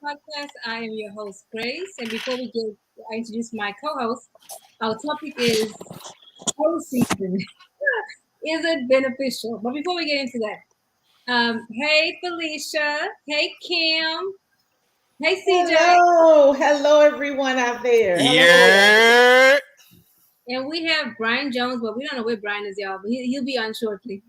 podcast. I am your host, Grace. And before I introduce my co-host, our topic is cold season. Is it beneficial? But before we get into that, hey Felicia, hey Kim, hey CJ, Hello, everyone out there. Hello. Yeah. and we have Brian Jones, but we don't know where Brian is, y'all. But he'll be on shortly.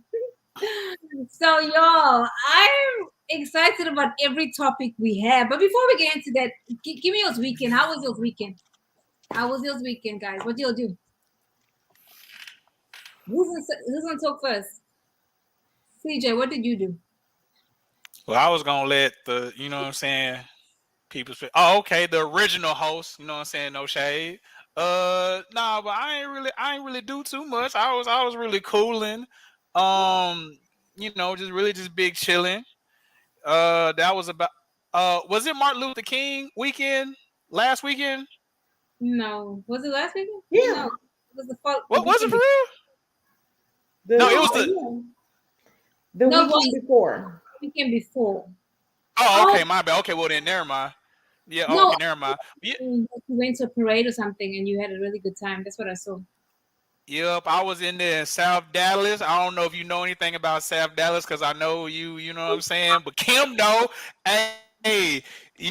So, y'all, I'm excited about every topic we have. But before we get into that, give me your weekend. How was your weekend? How was your weekend, guys? What did you do? Who's gonna talk first? CJ, what did you do? Well, I was gonna let the, what I'm saying, people speak. Oh, okay, the original host, what I'm saying, no shade. Nah, but I ain't really do too much. I was really cooling. Just big chilling. That was about was it Martin Luther King weekend last weekend? No, was it last weekend? Yeah. No, it was the What was it weekend for before. real? The, No, it was the, the the No, it weekend was before. the weekend before. oh, Oh okay, my bad. Okay, well then never mind. Yeah, oh, no, okay, never mind. Yeah. you went to a parade or something and you had a really good time. That's what I saw. Yep, I was in there in South Dallas. I don't know if you know anything about South Dallas because I know you know what I'm saying. But Kim though, hey,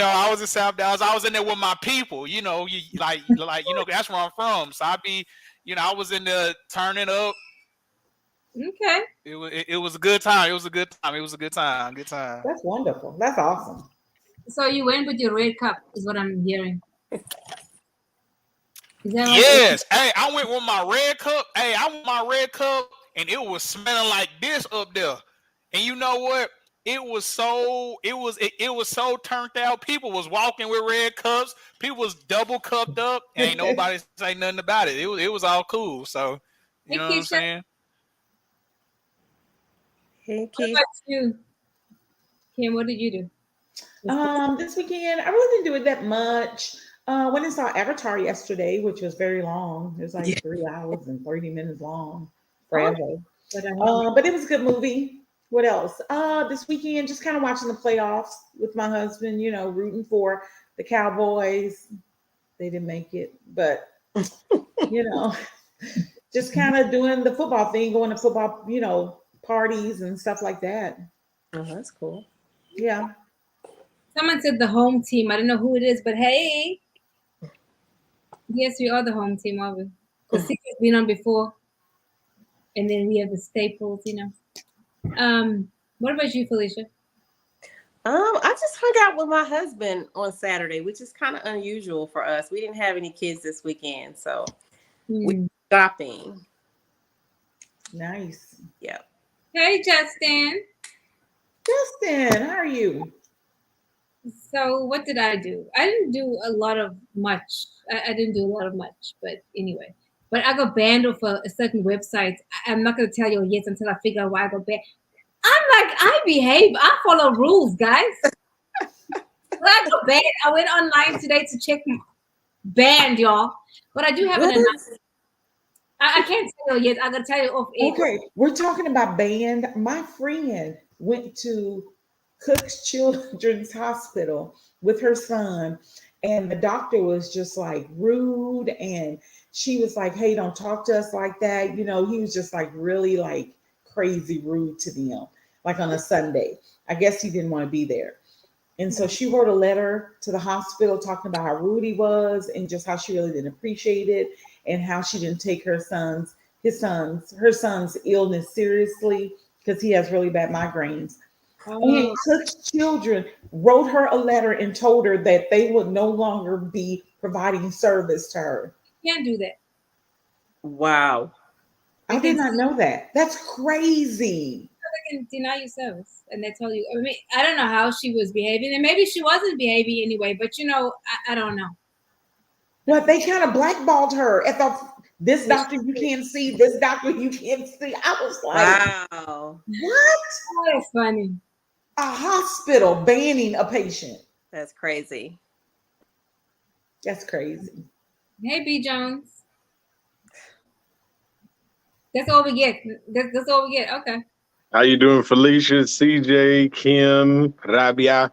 I was in South Dallas. I was in there with my people. That's where I'm from. So I was in there turning up. Okay. It was a good time. It was a good time. It was a good time. Good time. That's wonderful. That's awesome. So you went with your red cup, is what I'm hearing. Is that right? Yes. Hey, I went with my red cup. Hey, I went with my red cup, and it was smelling like this up there. And you know what? It was so turned out. People was walking with red cups. People was double cupped up. Ain't nobody say nothing about it. It was all cool. So you Hey, know what I'm Keisha, saying? Hey, what Keith. about you? Kim, what did you do? This weekend, I really didn't do it that much. Went and saw Avatar yesterday, which was very long. It was Yeah. like 3 hours and 30 minutes long, Oh, forever. but I But it was a good movie. What else? This weekend, just kind of watching the playoffs with my husband, rooting for the Cowboys. They didn't make it, but you know, just kind of doing the football thing, going to football, parties and stuff like that. Oh, that's cool. Yeah. someone said the home team. I don't know who it is, but hey, yes, we are the home team, are we? Because has been on before, and then we have the staples. What about you, Felicia? I just hung out with my husband on Saturday, which is kind of unusual for us. We didn't have any kids this weekend, so we Hmm. shopping. Nice. Yep. Hey, Justin. Justin, how are you? So, what did I do? I didn't do a lot of much. I didn't do a lot of much, but anyway. But I got banned off a certain website. I'm not going to tell you yet until I figure out why I got banned. I'm like, I behave. I follow rules, guys. When I got banned, I went online today to check banned, y'all. But I do have an What? announcement. I can't tell you yet. I'm going to tell you off air. Okay, we're talking about band. My friend went to Cook's Children's Hospital with her son, and the doctor was just like rude, and she was like, "Hey, don't talk to us like that." He was just like really like crazy rude to them, like on a Sunday. I guess he didn't want to be there. And so she wrote a letter to the hospital talking about how rude he was and just how she really didn't appreciate it and how she didn't take her son's illness seriously because he has really bad migraines. And Oh, Cook's children wrote her a letter and told her that they would no longer be providing service to her. you can't do that. Wow. I They did can not know that. That's crazy. deny you service, and they tell you. I mean, I don't know how she was behaving, and maybe she wasn't behaving anyway. But I don't know. But they kind of blackballed her at this doctor you can't see, this doctor you can't see. I was like, Wow. what? Oh, that's funny. A hospital banning a patient. That's crazy. That's crazy. Hey, B Jones. That's all we get. That's all we get. Okay. How you doing, Felicia, CJ, Kim, Rabia?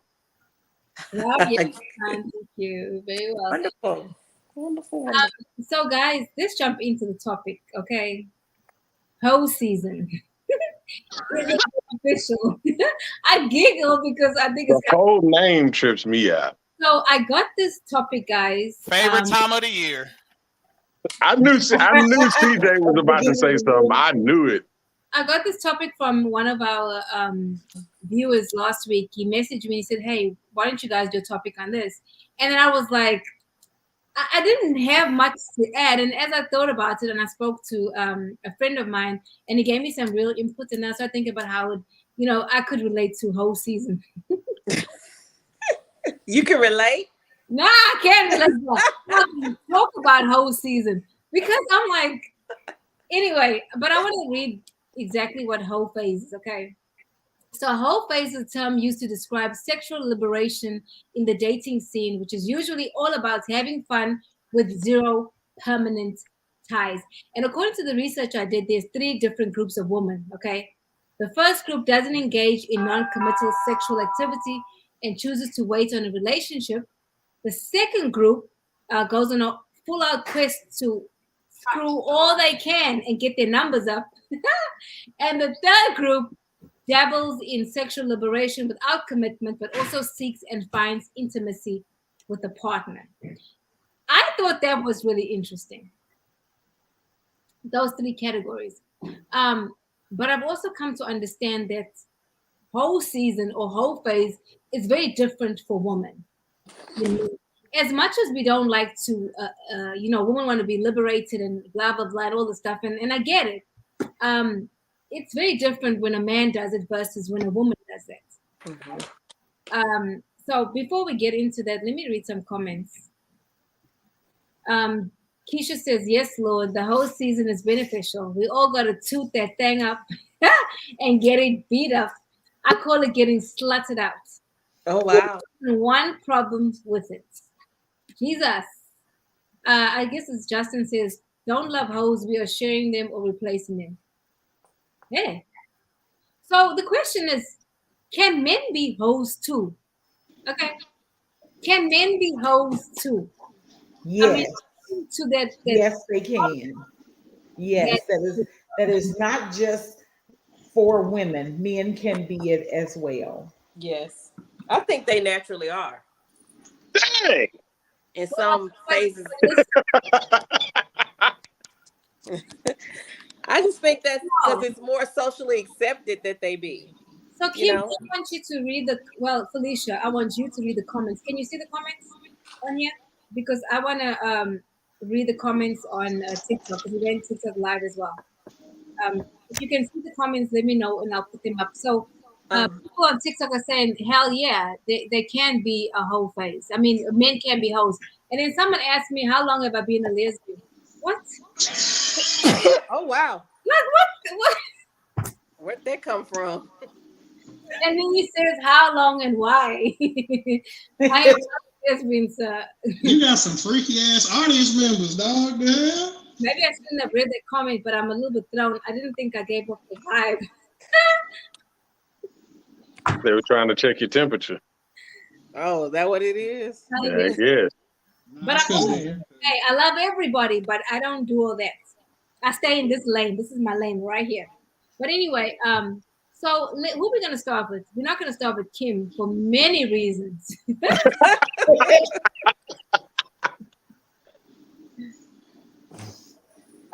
Wow, yes, thank you. Very well. Wonderful. Wonderful. Wonderful. So, guys, let's jump into the topic, okay? Hoe season. Is it official? I giggle because I think The it's whole name trips me out. so. I got this topic, guys. Favorite time of the year. I knew CJ was about to say something. I knew it. I got this topic from one of our viewers last week. He messaged me and said, "Hey, why don't you guys do a topic on this?" And then I was like, I didn't have much to add. And as I thought about it, and I spoke to a friend of mine, and he gave me some real input, and I started thinking about how it, I could relate to whole season. You can relate? No, I can't relate. I can talk about whole season because I'm like, anyway. But I want to read exactly what whole phase is. Okay. So whole phase is a term used to describe sexual liberation in the dating scene, which is usually all about having fun with zero permanent ties. And according to the research I did, there's 3 different groups of women, okay? The first group doesn't engage in non-committal sexual activity and chooses to wait on a relationship. The second group goes on a full-out quest to screw all they can and get their numbers up. And the third group dabbles in sexual liberation without commitment, but also seeks and finds intimacy with a partner. I thought that was really interesting. Those 3 categories. But I've also come to understand that whole season or whole phase is very different for women. As much as we don't like to, women want to be liberated and blah, blah, blah, and all the stuff. And I get it. It's very different when a man does it versus when a woman does it. Mm-hmm. So before we get into that, let me read some comments. Keisha says, yes, Lord, the whole season is beneficial. We all got to toot that thing up and get it beat up. I call it getting slutted out. Oh, wow. One problem with it. Jesus. I guess it's Justin says, don't love hoes. We are sharing them or replacing them. Yeah. So the question is, can men be hoes too? Okay. Can men be hoes too? Yes. I mean, to that Yes, they can. Yes, that is not just for women. Men can be it as well. Yes. I think they naturally are. Dang. In some phases. I just think that's because it's more socially accepted that they be. So Kim, I want you to read Felicia, I want you to read the comments. Can you see the comments on here? Because I want to read the comments on TikTok, because we went TikTok live as well. If you can see the comments, let me know and I'll put them up. So people on TikTok are saying, hell yeah, they can be a hoe phase. I mean, men can be hoes. And then someone asked me, how long have I been a lesbian? What? Oh, wow. Like, what? Where'd that come from? And then he says, how long and why? I have lesbian, sir. You got some freaky ass audience members, dog. Damn. Maybe I shouldn't have read that comment, but I'm a little bit thrown. I didn't think I gave up the vibe. They were trying to check your temperature. Oh, is that what it is? Yeah, I guess. But I love everybody, but I don't do all that. I stay in this lane. This is my lane right here. But anyway, so who are we going to start with? We're not going to start with Kim for many reasons.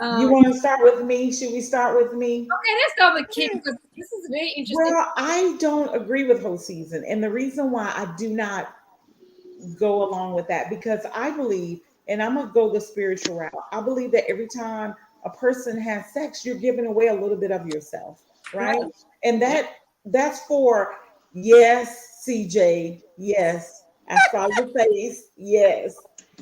You want to start with me? Should we start with me? Okay, let's start with Kim because this is very interesting. Well, I don't agree with whole season. And the reason why I do not go along with that, because I believe, and I'm going to go the spiritual route, I believe that every time a person has sex, you're giving away a little bit of yourself, right? And that's for, yes, CJ, yes, I saw your face, yes.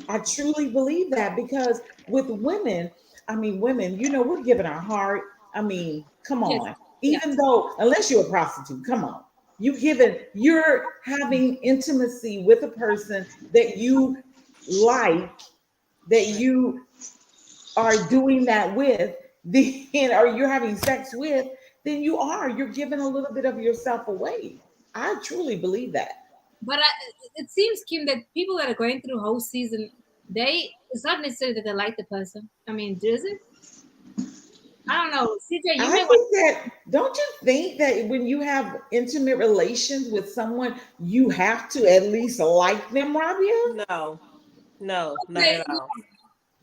I truly believe that, because with women, we're giving our heart. I mean, come on. Yes. Even though, unless you're a prostitute, come on. You're having intimacy with a person that you like, that you are doing that with, or you're having sex with, then you're giving a little bit of yourself away. I truly believe that. But it seems, Kim, that people that are going through whole season, it's not necessarily that they like the person. I mean, does it? I don't know. CJ, you I may want. think that, don't you think that when you have intimate relations with someone, you have to at least like them, Rabia? No, no, not Okay, at all.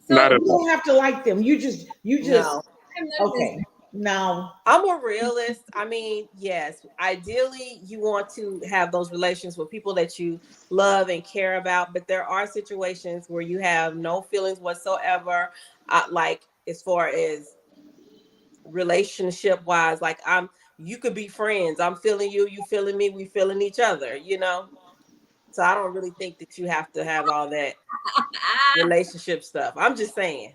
Not so at You all. don't have to like them. You just, No. I'm not this. okay. Now, I'm a realist. I mean, yes, ideally you want to have those relations with people that you love and care about, but there are situations where you have no feelings whatsoever. Like as far as relationship wise, like you could be friends. I'm feeling you, you feeling me, we feeling each other, you know? So I don't really think that you have to have all that relationship stuff. I'm just saying.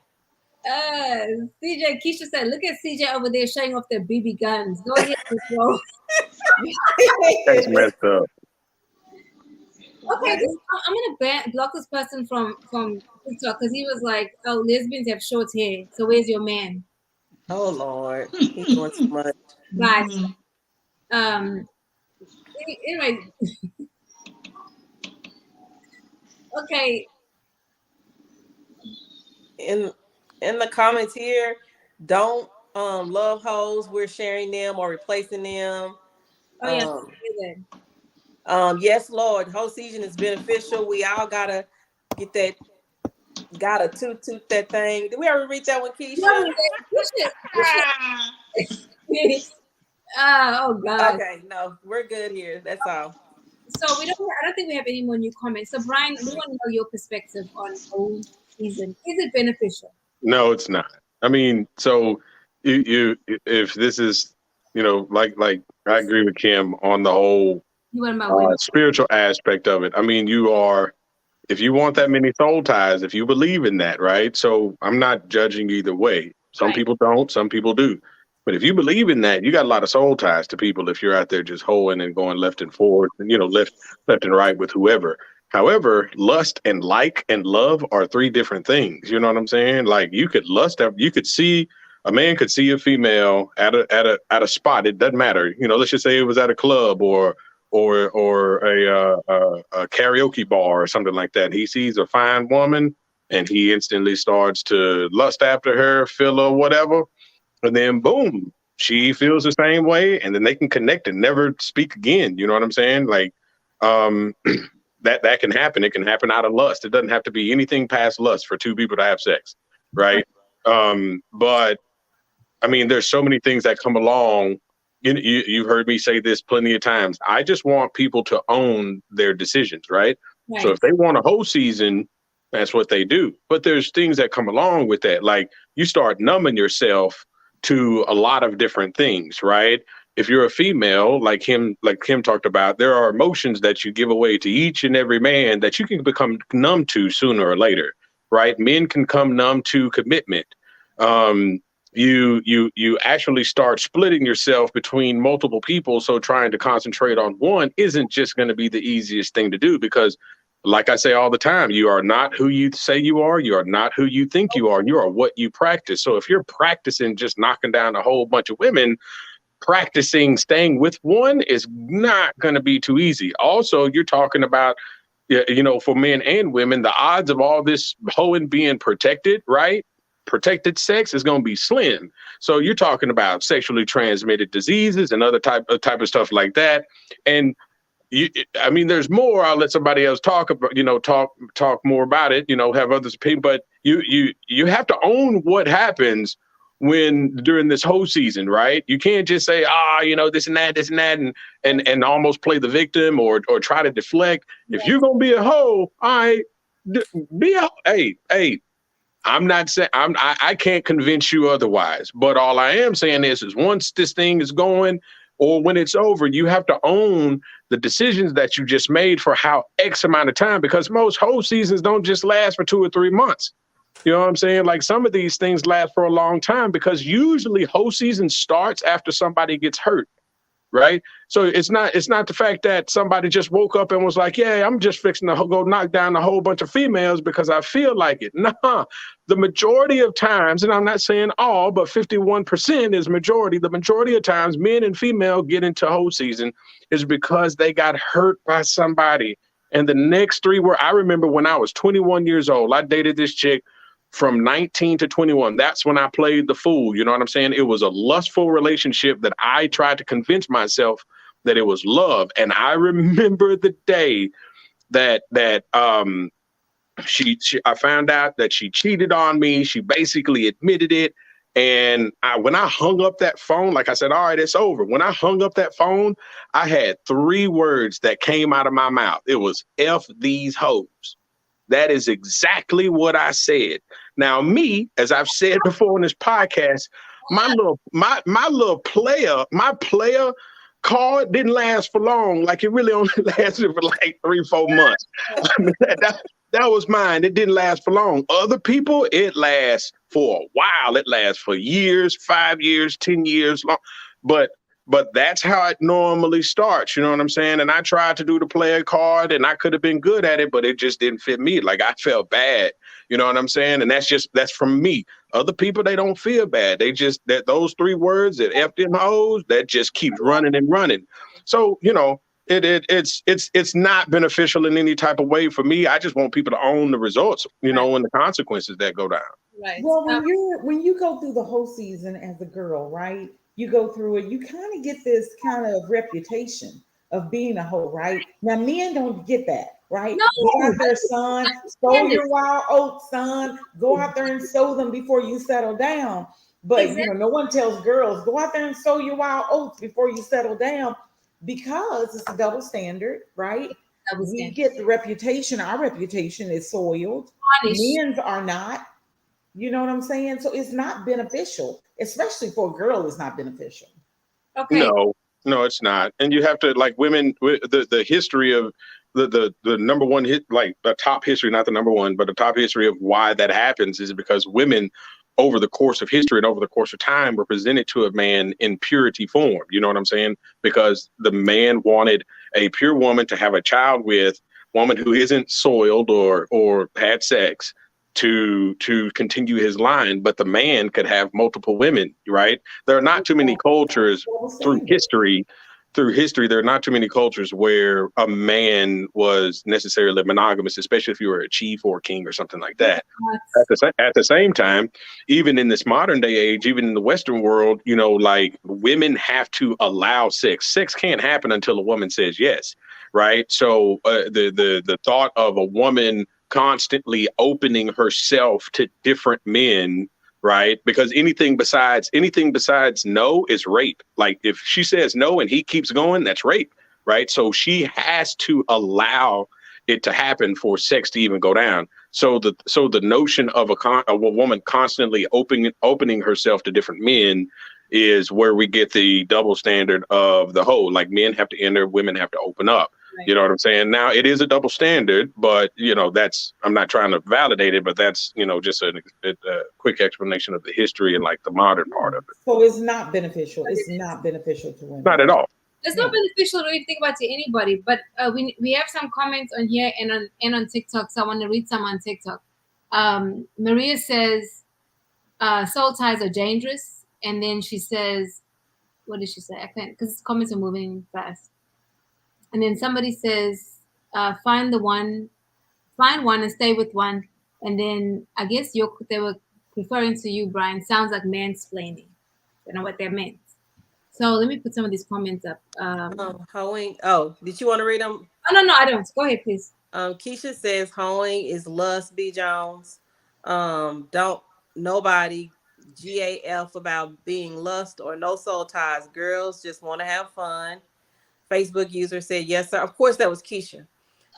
CJ, Keisha said, look at CJ over there showing off their BB guns. Go ahead, bro. That's messed up. Okay, I'm gonna block this person from TikTok because he was like, "Oh, lesbians have short hair, so where's your man?" Oh Lord, he's doing too much. Guys, anyway, okay. In the comments here, don't love hoes. We're sharing them or replacing them. Oh yeah, Yes, Lord, whole season is beneficial. We all gotta get that. Gotta toot that thing. Did we ever read that one, Keisha? No, oh God. Okay, no, we're good here. That's all. So I don't think we have any more new comments. So Brian, we want to know your perspective on whole season. Is it beneficial? No, it's not. I mean, so you if this is, like I agree with Kim on the whole You want my women? spiritual aspect of it. I mean, if you want that many soul ties, if you believe in that, right? So I'm not judging either way. Some Right. people don't, some people do. But if you believe in that, you got a lot of soul ties to people if you're out there just hoeing and going left and forward, and left and right with whoever. However, lust and like and love are three different things. You know what I'm saying? Like you could see a man could see a female at a spot. It doesn't matter. Let's just say it was at a club or a karaoke bar or something like that. He sees a fine woman and he instantly starts to lust after her, feel her, whatever. And then boom, she feels the same way, and then they can connect and never speak again. You know what I'm saying? Like, that can happen. It can happen out of lust. It doesn't have to be anything past lust for two people to have sex, right? But I mean, there's so many things that come along. You've heard me say this plenty of times. I just want people to own their decisions, right? Right. So if they want a whole season, that's what they do. But there's things that come along with that. Like you start numbing yourself to a lot of different things, right? If you're a female, like Kim talked about, there are emotions that you give away to each and every man that you can become numb to sooner or later, right? Men can come numb to commitment. You actually start splitting yourself between multiple people. So trying to concentrate on one isn't just going to be the easiest thing to do because, like I say all the time, you are not who you say you are. You are not who you think you are. You are what you practice. So if you're practicing just knocking down a whole bunch of women, practicing staying with one is not going to be too easy. Also, you're talking about, for men and women, the odds of all this hoeing being protected, right? Protected sex is going to be slim. So you're talking about sexually transmitted diseases and other type of stuff like that. And there's more. I'll let somebody else talk about, talk more about it, have others opinion, but you have to own what happens during this whole season, right? You can't just say, this and that, and almost play the victim or try to deflect. If you're going to be a hoe, hey, I'm not saying I can't convince you otherwise, but all I am saying is once this thing is going or when it's over, you have to own the decisions that you just made for how X amount of time, because most whole seasons don't just last for 2 or 3 months. You know what I'm saying? Like some of these things last for a long time because usually whole season starts after somebody gets hurt. right? So it's not the fact that somebody just woke up and was like, yeah, I'm just fixing to go knock down a whole bunch of females because I feel like it. Nah, the majority of times, and I'm not saying all, but 51% is majority. The majority of times men and female get into whole season is because they got hurt by somebody. And the next three were, I remember when I was 21 years old, I dated this chick from 19 to 21. That's when I played the fool. You know what I'm saying? It was a lustful relationship that I tried to convince myself that it was love. And I remember the day that I found out that she cheated on me. She basically admitted it. And when I hung up that phone, like I said, all right, it's over. When I hung up that phone, I had 3 words that came out of my mouth. It was F these hoes. That is exactly what I said. Now, me, as I've said before in this podcast, my little player card didn't last for long. Like, it really only lasted for like 3-4 months. I mean, that was mine. It didn't last for long. Other people, it lasts for a while. It lasts for years, 5 years, 10 years long. But that's how it normally starts. You know what I'm saying? And I tried to do the player card and I could have been good at it, but it just didn't fit me. Like, I felt bad. You know what I'm saying? And that's from me. Other people, they don't feel bad. They just, that those 3 words that F them hoes, that just keeps running and running. So, you know, it's not beneficial in any type of way for me. I just want people to own the results, you know, and the consequences that go down. Right. Well, when you go through the whole season as a girl, right? You go through it, you kind of get this kind of reputation of being a hoe, right? Now, men don't get that, right? No. Go out there, son, sow your wild oats, son. Go out there and sow them before you settle down. But you know, no one tells girls, go out there and sow your wild oats before you settle down, because it's a double standard, right? We get the reputation, our reputation is soiled. Men's are not. You know what I'm saying? So it's not beneficial, especially for a girl. It's not beneficial. Okay. No, it's not. And you have to, like, women, the history of the number one hit, like the top history, not the number one, but the top history of why that happens is because women over the course of history and over the course of time were presented to a man in purity form. You know what I'm saying? Because the man wanted a pure woman to have a child with, woman who isn't soiled or had sex, to continue his line, but the man could have multiple women, right? There are not too many cultures through history, there are not too many cultures where a man was necessarily monogamous, especially if you were a chief or a king or something like that. At the same time, even in this modern day age, even in the Western world, you know, like, women have to allow sex. Sex can't happen until a woman says yes, right? So the thought of a woman constantly opening herself to different men, right? Because anything besides no is rape. Like, if she says no and he keeps going, that's rape, right? So she has to allow it to happen for sex to even go down. So the notion of a woman constantly opening herself to different men is where we get the double standard of the whole. Like, men have to enter, women have to open up. Right. You know what I'm saying? Now, it is a double standard, but, you know, I'm not trying to validate it, but that's, you know, just a quick explanation of the history and, like, the modern part of it. So it's not beneficial. It's not beneficial to women. Not at all. It's not beneficial to really think about to anybody, but we have some comments on here and on TikTok, so I want to read some on TikTok. Maria says, soul ties are dangerous. And then she says, what did she say? I can't, because comments are moving fast. And then somebody says, find one and stay with one. And then I guess they were referring to you, Brian. Sounds like mansplaining. I don't know what that meant. So let me put some of these comments up. Hoeing. Oh, did you want to read them? Oh, no, I don't. Go ahead, please. Keisha says hoeing is lust, B. Jones. Don't nobody GAF about being lust or no soul ties. Girls just want to have fun. Facebook user said, yes, sir. Of course, that was Keisha.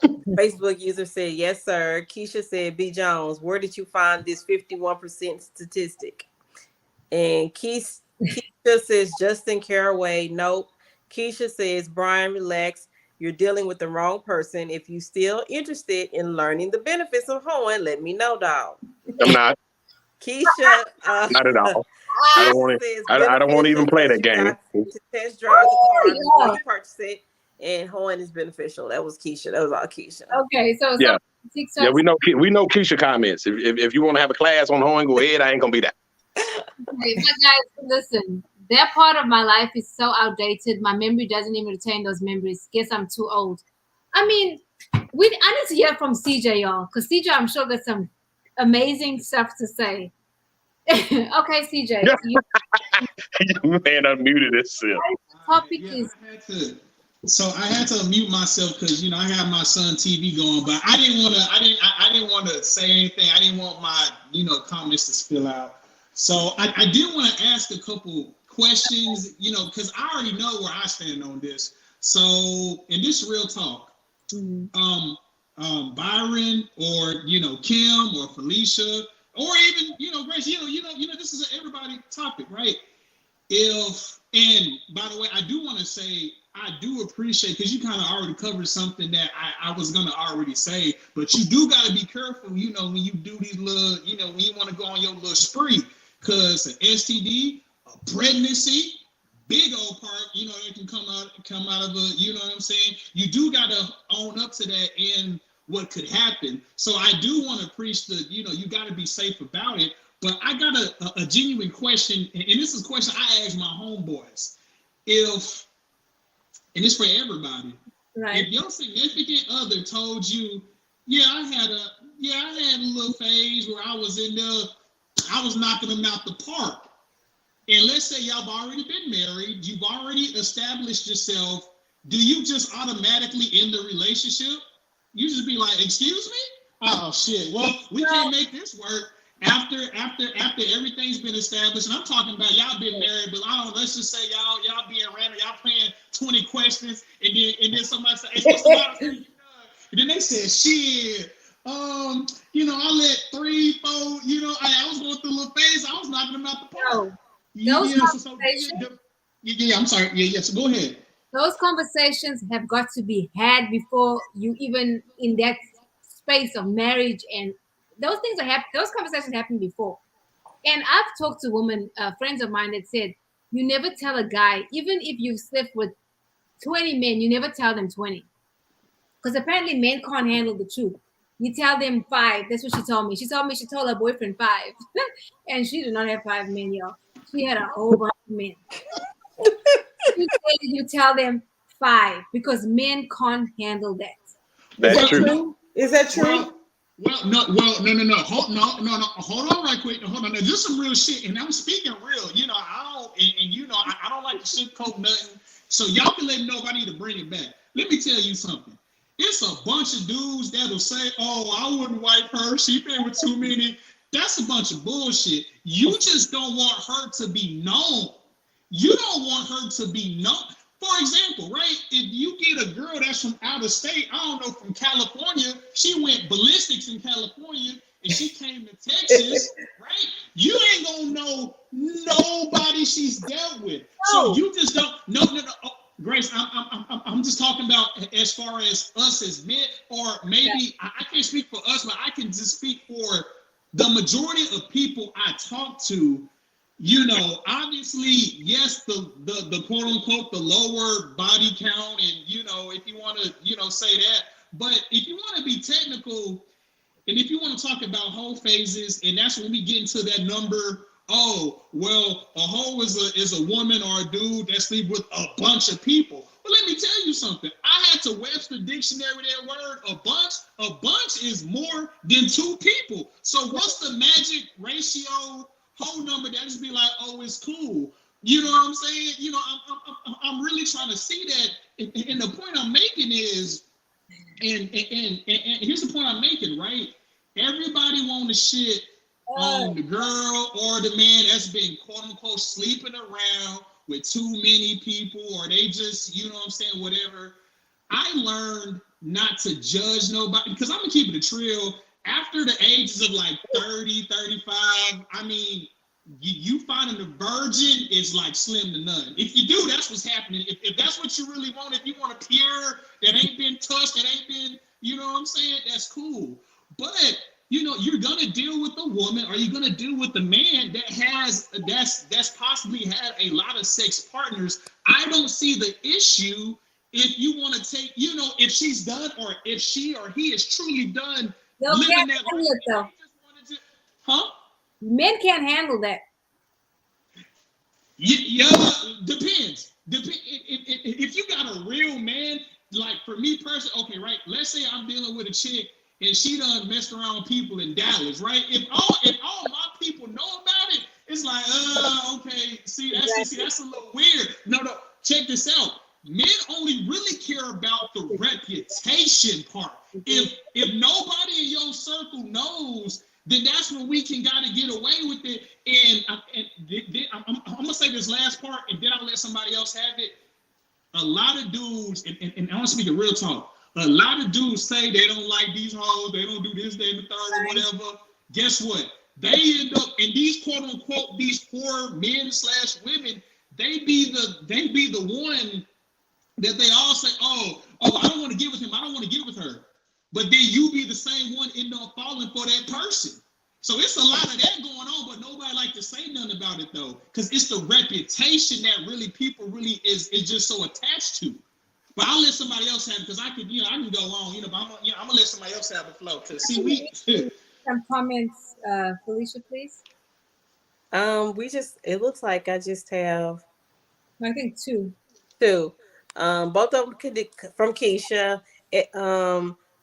Facebook user said, yes, sir. Keisha said, B. Jones, where did you find this 51% statistic? And Keisha says, Justin Caraway, nope. Keisha says, Brian, relax. You're dealing with the wrong person. If you still interested in learning the benefits of hoeing, let me know, dog. I'm not. Keisha, Not at all. I don't want to. says I don't want to even beneficial play because that you game. got to test drive the car before yeah. you purchase it, and hoeing is beneficial. That was Keisha. That was all Keisha. Okay, so Yeah. TikTok. Yeah, we know Keisha comments. If you want to have a class on hoeing, go ahead. I ain't gonna be that. Okay, but guys, listen. That part of my life is so outdated. My memory doesn't even retain those memories. Guess I'm too old. I mean, I need to hear from CJ, y'all, because CJ, I'm sure got some amazing stuff to say. Okay, CJ, Yeah. you, Man, I muted itself. topic Yeah, is I had to mute myself because I have my son TV going, but I didn't want to say anything. I didn't want my comments to spill out. So I did want to ask a couple questions, because I already know where I stand on this. So, and this real talk, Byron or Kim or Felicia or even Grace, this is an everybody topic, right? And by the way, I do want to say I do appreciate, because you kind of already covered something that I was gonna already say, but you do got to be careful, when you do these little, when you want to go on your little spree, because an STD, a pregnancy, big old part, it can come out of a, you know what I'm saying? You do got to own up to that and what could happen. So I do want to preach the, you got to be safe about it. But I got a genuine question, and this is a question I asked my homeboys. And it's for everybody. right. If your significant other told you, I had a little phase where I was knocking them out the park. And let's say y'all have already been married, you've already established yourself. Do you just automatically end the relationship? You just be like, excuse me? Oh shit. Well, we can't make this work. After everything's been established, and I'm talking about y'all been married, but let's just say y'all being random, y'all playing 20 questions, and then somebody say, hey, what's the last thing you done? And then they said, shit, I let 3, 4, I was going through a little phase, I was knocking them out the park. I'm sorry. Yeah, so go ahead. Those conversations have got to be had before you even in that space of marriage, and those things are happening. Those conversations happen before. And I've talked to women, friends of mine, that said, you never tell a guy, even if you slept with 20 men, you never tell them 20. Because apparently men can't handle the truth. You tell them 5. That's what she told me. She told her boyfriend 5. And she did not have 5 men, y'all. She had a whole bunch of men. You tell them 5 because men can't handle that. That's true. Is that true? No. Hold on right quick. Hold on. Now, this is some real shit, and I'm speaking real. I don't like to sugarcoat nothing. So y'all can let me know if I need to bring it back. Let me tell you something. It's a bunch of dudes that'll say, "Oh, I wouldn't wipe her. She been with too many." That's a bunch of bullshit. You just don't want her to be known. You don't want her to be known. For example, right? If you get a girl that's from out of state, I don't know, from California, she went ballistics in California and she came to Texas, right? You ain't gonna know nobody she's dealt with. So you just don't. No. Oh, Grace, I'm just talking about as far as us as men, or maybe I can't speak for us, but I can just speak for the majority of people I talk to. Obviously, yes, the quote unquote the lower body count, and if you want to say that, but if you want to be technical, and if you want to talk about whole phases, and that's when we get into that number. Oh, well, a hoe is a woman or a dude that sleep with a bunch of people. But let me tell you something. I had to Webster dictionary that word. A bunch is more than 2 people. So what's the magic ratio? Whole number that just be like, oh, it's cool. You know what I'm saying? I'm really trying to see that. And the point I'm making is, and here's the point I'm making, right? Everybody want to shit on the girl or the man that's been quote unquote sleeping around with too many people, or they just, whatever. I learned not to judge nobody, because I'm gonna keep it a trill. After the ages of like 30, 35, I mean, you finding a virgin is like slim to none. If you do, that's what's happening. If that's what you really want, if you want a pure that ain't been touched, that ain't been, that's cool. But, you're gonna deal with a woman, or you're gonna deal with a man that's possibly had a lot of sex partners. I don't see the issue if you want to take, if she's done, or if she or he is truly done They'll living can't that handle it though. Huh? Men can't handle that. Yeah, depends. If you got a real man, like for me personally, okay, right? Let's say I'm dealing with a chick and she done messed around with people in Dallas, right? If all my people know about it, it's like, okay, see, that's a little weird. No, check this out. Men only really care about the reputation part. If nobody in your circle knows, then that's when we gotta get away with it. And I'm gonna say this last part, and then I'll let somebody else have it. A lot of dudes, and I want to speak a real talk. A lot of dudes say they don't like these hoes, they don't do this, they, the third, or whatever. Guess what? They end up in these quote unquote these poor men / women. They be the one that they all say, oh, I don't want to get with him, I don't want to get with her. But then you be the same one end up falling for that person. So it's a lot of that going on, but nobody like to say nothing about it though, because it's the reputation that really people really is just so attached to. But I'll let somebody else have it, because I can go on, but I'm gonna let somebody else have the flow. Cause see, some comments, Felicia, please. It looks like I just have I think two. Both of them from Keisha.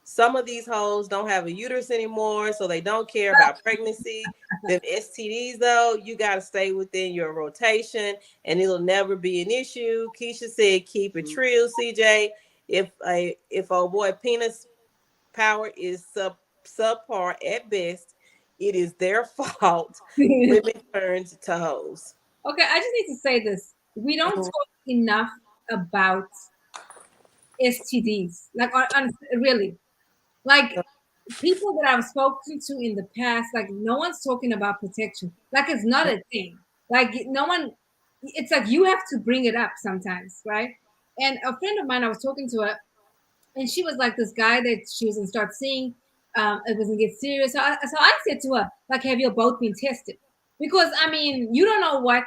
Some of these hoes don't have a uterus anymore, so they don't care about pregnancy. Them STDs, though, you got to stay within your rotation, and it'll never be an issue. Keisha said, keep it real, CJ. If old boy penis power is subpar at best, it is their fault. Women turn to hoes. Okay, I just need to say this. We don't talk enough about STDs. Like, really. Like, people that I've spoken to in the past, like, no one's talking about protection. Like, it's not a thing. Like, no one, it's like you have to bring it up sometimes, right? And a friend of mine, I was talking to her, and she was like, this guy that she was going to start seeing, it wasn't get serious. So I said to her, like, have you both been tested? Because, I mean, you don't know why?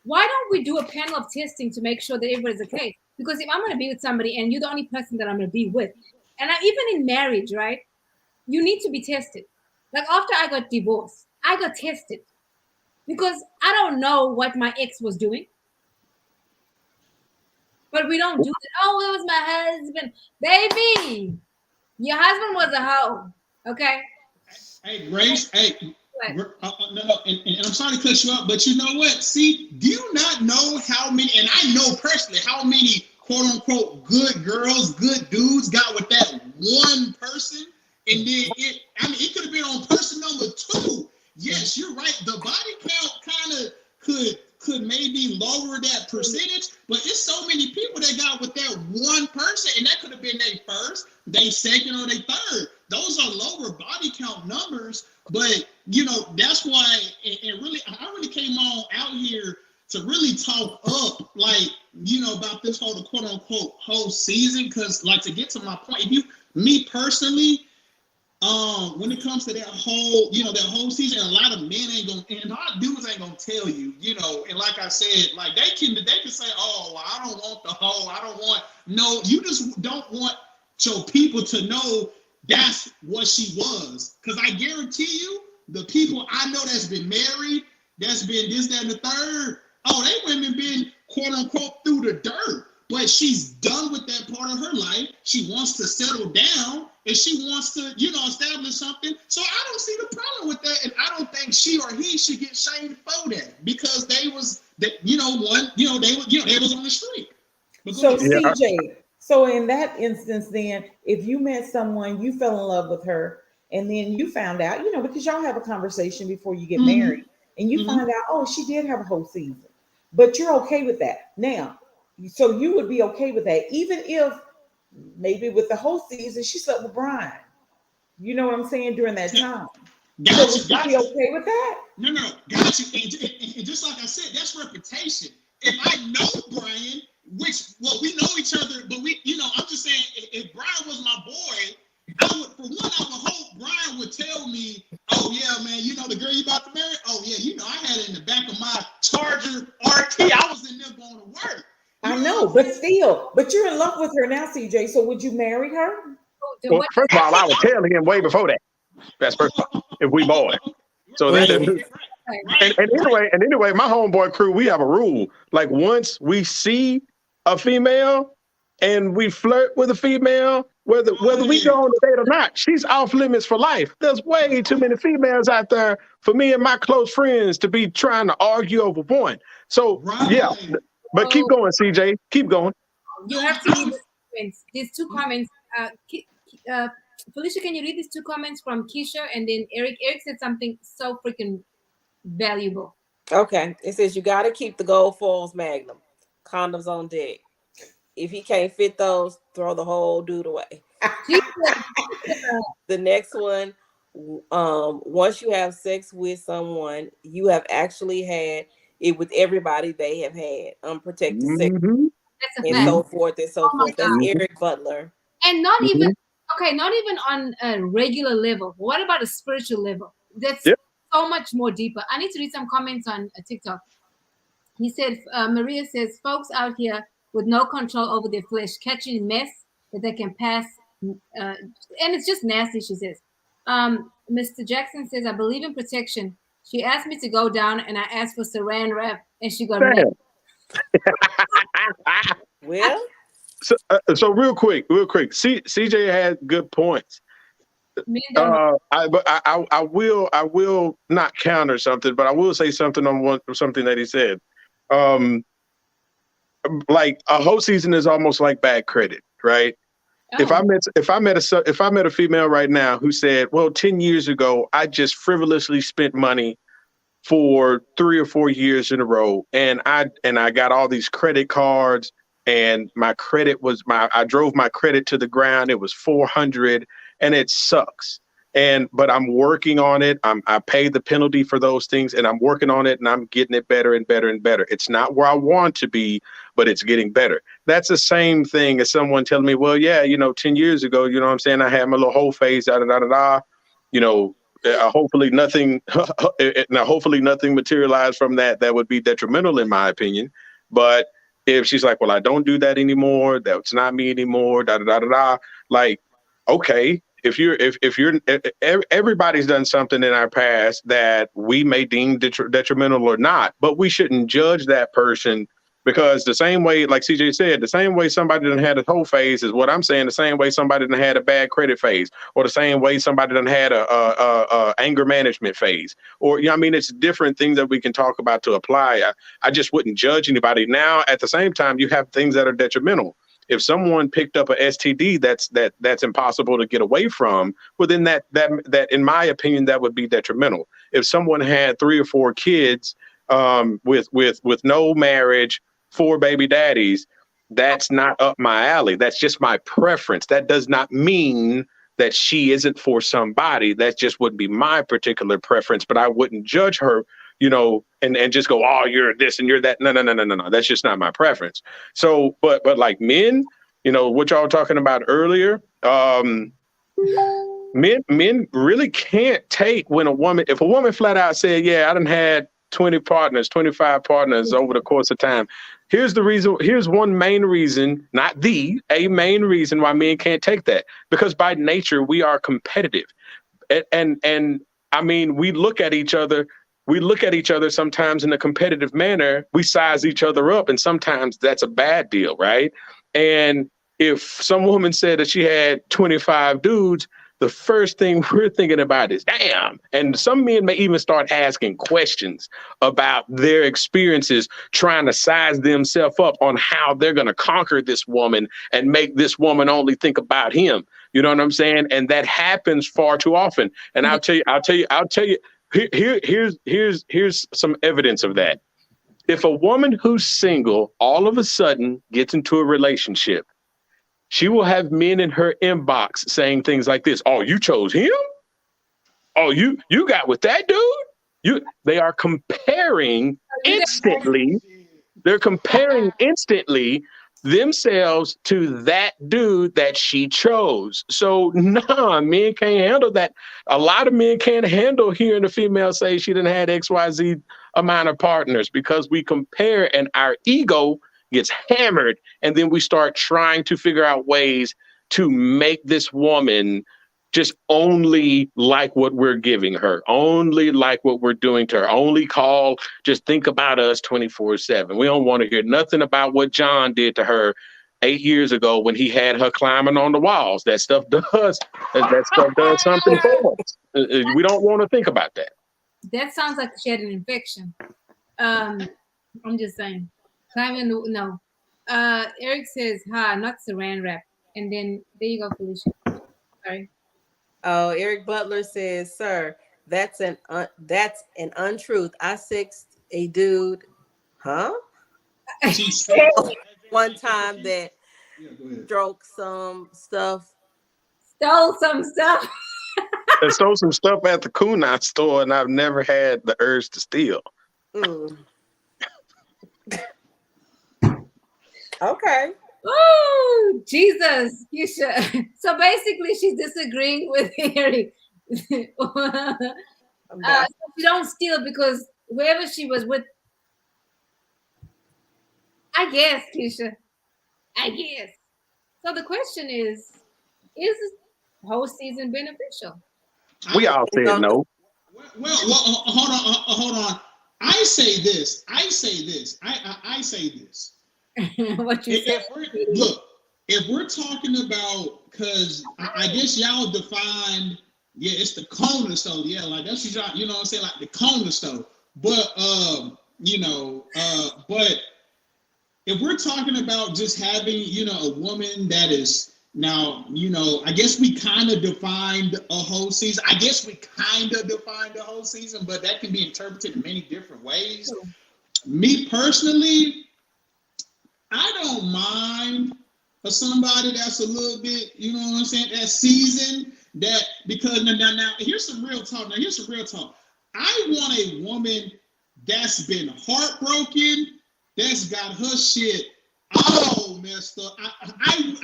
Why don't we do a panel of testing to make sure that everybody's okay? Because if I'm going to be with somebody and you're the only person that I'm going to be with, and even in marriage, right, you need to be tested. Like after I got divorced, I got tested because I don't know what my ex was doing. But we don't do it. Oh, it was my husband. Baby, your husband was a hoe, okay? Hey, Grace, no, and I'm sorry to cut you off, but you know what? See, do you not know how many, and I know personally how many quote unquote good girls, good dudes got with that one person, and then it could have been on person number 2. Yes, you're right. The body count kind of could maybe lower that percentage, but it's so many people that got with that one person, and that could have been their first, their second, or their third. Those are lower body count numbers, but that's why it really, I really came on out here to really talk up, like, about this whole quote unquote whole season, because like to get to my point, me personally, when it comes to that whole, that whole season, a lot of men ain't gonna, and a lot of dudes ain't gonna tell you, and like I said, like they can say, oh, well, I don't want the hoe, I don't want, no, you just don't want your people to know that's what she was. Because I guarantee you, the people I know that's been married, that's been this, that, and the third, they women been quote unquote through the dirt. But she's done with that part of her life. She wants to settle down and she wants to, establish something. So I don't see the problem with that. And I don't think she or he should get shamed for that because they was on the street. So CJ, so in that instance, then if you met someone, you fell in love with her, and then you found out, because y'all have a conversation before you get married, and you find out, she did have a whole season, but you're okay with that now. So you would be okay with that, even if maybe with the whole season she slept with Brian. You know what I'm saying? During that time. Gotcha. Would you be okay with that? No, gotcha. And just like I said, that's reputation. If I know Brian, we know each other, but I'm just saying, if Brian was my boy, me, oh yeah, man, you know the girl you about to marry? Oh yeah, you know I had it in the back of my Charger RT. I was in there going to work. I know, but still, but you're in love with her now, CJ. So would you marry her? Well, first of all, I would tell him way before that. That's first of all, if we boy. So that Right. and anyway, my homeboy crew, we have a rule. Like once we see a female and we flirt with a female, whether we go on a date or not, she's off limits for life. There's way too many females out there for me and my close friends to be trying to argue over one. So yeah, but keep going, CJ. Keep going. You have to read the comments. These two comments. Felicia, can you read these two comments from Keisha and then Eric? Eric said something so freaking valuable. Okay. It says you got to keep the gold foils Magnum. Condoms on deck. If he can't fit those, throw the whole dude away. The next one, once you have sex with someone, you have actually had it with everybody they have had unprotected sex That's a and fact. so forth and so Oh my forth. That's God. Eric Butler. And not even not even on a regular level. What about a spiritual level? That's so much more deeper. I need to read some comments on TikTok. He said, Maria says, folks out here with no control over their flesh, catching mess that they can pass, and it's just nasty, she says. Mr. Jackson says, I believe in protection. She asked me to go down, and I asked for saran wrap, and she got mad. Well, So real quick, CJ had good points. Me and I will not counter something, but I will say something on something that he said. Like a whole season is almost like bad credit, right? Oh. If I met a female right now who said, well, 10 years ago I just frivolously spent money for 3 or 4 years in a row, and I got all these credit cards, and my credit was I drove my credit to the ground. It was 400, and it sucks. But I'm working on it. I paid the penalty for those things, and I'm working on it, and I'm getting it better and better and better. It's not where I want to be, but it's getting better. That's the same thing as someone telling me, well, yeah, 10 years ago, you know what I'm saying? I had my little whole phase, hopefully nothing materialized from that. That would be detrimental in my opinion. But if she's like, well, I don't do that anymore, that's not me anymore, like, okay. Everybody's done something in our past that we may deem detrimental or not, but we shouldn't judge that person, because the same way, like CJ said, the same way somebody done had a whole phase is what I'm saying. The same way somebody done had a bad credit phase, or the same way somebody done had a anger management phase, or it's different things that we can talk about to apply. I just wouldn't judge anybody. Now, at the same time, you have things that are detrimental. If someone picked up a STD that's impossible to get away from, well, then that in my opinion, that would be detrimental. If someone had 3 or 4 kids with no marriage, 4 baby daddies, that's not up my alley. That's just my preference. That does not mean that she isn't for somebody. That just wouldn't be my particular preference, but I wouldn't judge her, and just go, oh, you're this and you're that. No. That's just not my preference. So, but like men, what y'all were talking about earlier, men really can't take if a woman flat out said, yeah, I done had 20 partners, 25 partners over the course of time. Here's the reason. Here's one main reason, not a main reason why men can't take that, because by nature we are competitive. And I mean, we look at each other sometimes in a competitive manner. We size each other up, and sometimes that's a bad deal, right? And if some woman said that she had 25 dudes, the first thing we're thinking about is, damn. And some men may even start asking questions about their experiences, trying to size themselves up on how they're going to conquer this woman and make this woman only think about him. You know what I'm saying? And that happens far too often. And I'll tell you, here's some evidence of that. If a woman who's single all of a sudden gets into a relationship, she will have men in her inbox saying things like this: oh, you chose him? Oh, you got with that dude? They are comparing instantly. They're comparing instantly themselves to that dude that she chose. So nah, men can't handle that. A lot of men can't handle hearing a female say she didn't had XYZ amount of partners because we compare and our ego gets hammered, and then we start trying to figure out ways to make this woman just only like what we're giving her, only like what we're doing to her, only call, just think about us 24/7. We don't want to hear nothing about what John did to her 8 years ago when he had her climbing on the walls. That stuff does something for us. We don't want to think about that. That sounds like she had an infection. I'm just saying. Climbing, no. Eric says, "Ha, not Saran wrap." And then there you go, Felicia. Sorry. Oh, Eric Butler says, "Sir, that's an untruth. I sexed a dude, huh? She said One time that yeah, go ahead. broke some stuff." Stole some stuff. I stole some stuff at the Kunai store, and I've never had the urge to steal. Mm. Okay. Oh, Jesus, Keisha. So basically, she's disagreeing with Eric. I'm So back. she don't steal because whoever she was with, I guess, Keisha. I guess. So the question is this whole season beneficial? We all said no. Well, hold on. I say this. I say this. What you said. If we're talking about, because I guess y'all defined, yeah, it's the corner stove. Yeah, like that's what y'all, you know what I'm saying, like the corner stove. But but if we're talking about just having, a woman that is now, I guess we kind of defined a whole season. But that can be interpreted in many different ways. Me personally, I don't mind for somebody that's a little bit, that seasoned, that because now here's some real talk. I want a woman that's been heartbroken, that's got her shit all messed up. I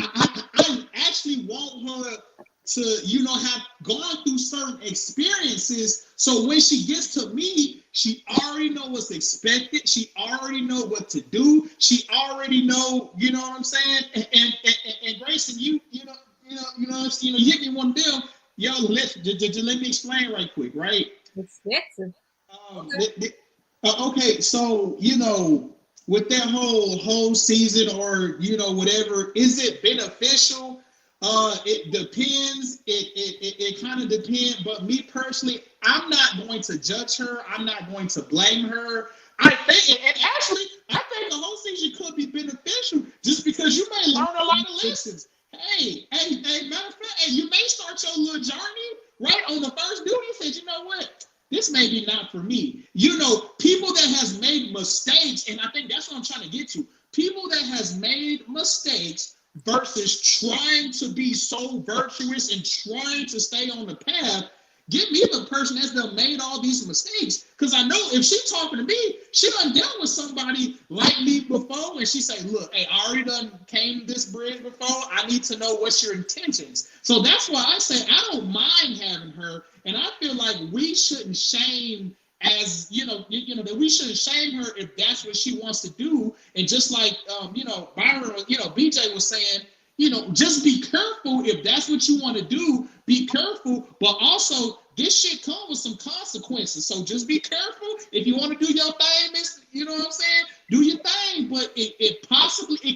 actually want her to, have gone through certain experiences. So when she gets to me, she already know what's expected. She already know what to do. She already know, you know what I'm saying? And Grayson, you hit me one of them. Yo, let me explain right quick, right? Expensive. Okay, so with that whole season or whatever, is it beneficial? It depends. It kind of depends. But me personally, I'm not going to judge her. I'm not going to blame her. I think the whole season could be beneficial just because you may learn a lot of lessons. Hey, matter of fact, you may start your little journey right on the first duty. You said, you know what? This may be not for me. People that has made mistakes, and I think that's what I'm trying to get to. People that has made mistakes versus trying to be so virtuous and trying to stay on the path. Give me the person that's done made all these mistakes. Because I know if she talking to me, she done dealt with somebody like me before, and she say, look, hey, I already done came this bridge before. I need to know what's your intentions. So that's why I say I don't mind having her, and I feel like we shouldn't shame as that we shouldn't shame her if that's what she wants to do. And just like Byron, BJ was saying, just be careful if that's what you want to do. Be careful, but also this shit comes with some consequences. So just be careful. If you want to do your thing, you know what I'm saying? Do your thing, but it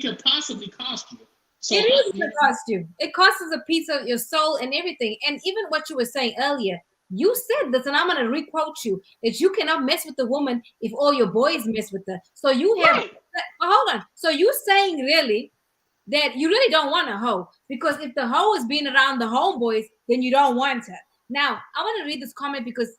can possibly cost you. So it is going to cost you. It costs a piece of your soul and everything. And even what you were saying earlier, you said this, and I'm going to requote you, that you cannot mess with the woman if all your boys mess with her. So you have, hold on. So you're saying really that you really don't want a hoe, because if the hoe is being around the homeboys, then you don't want her. Now, I want to read this comment because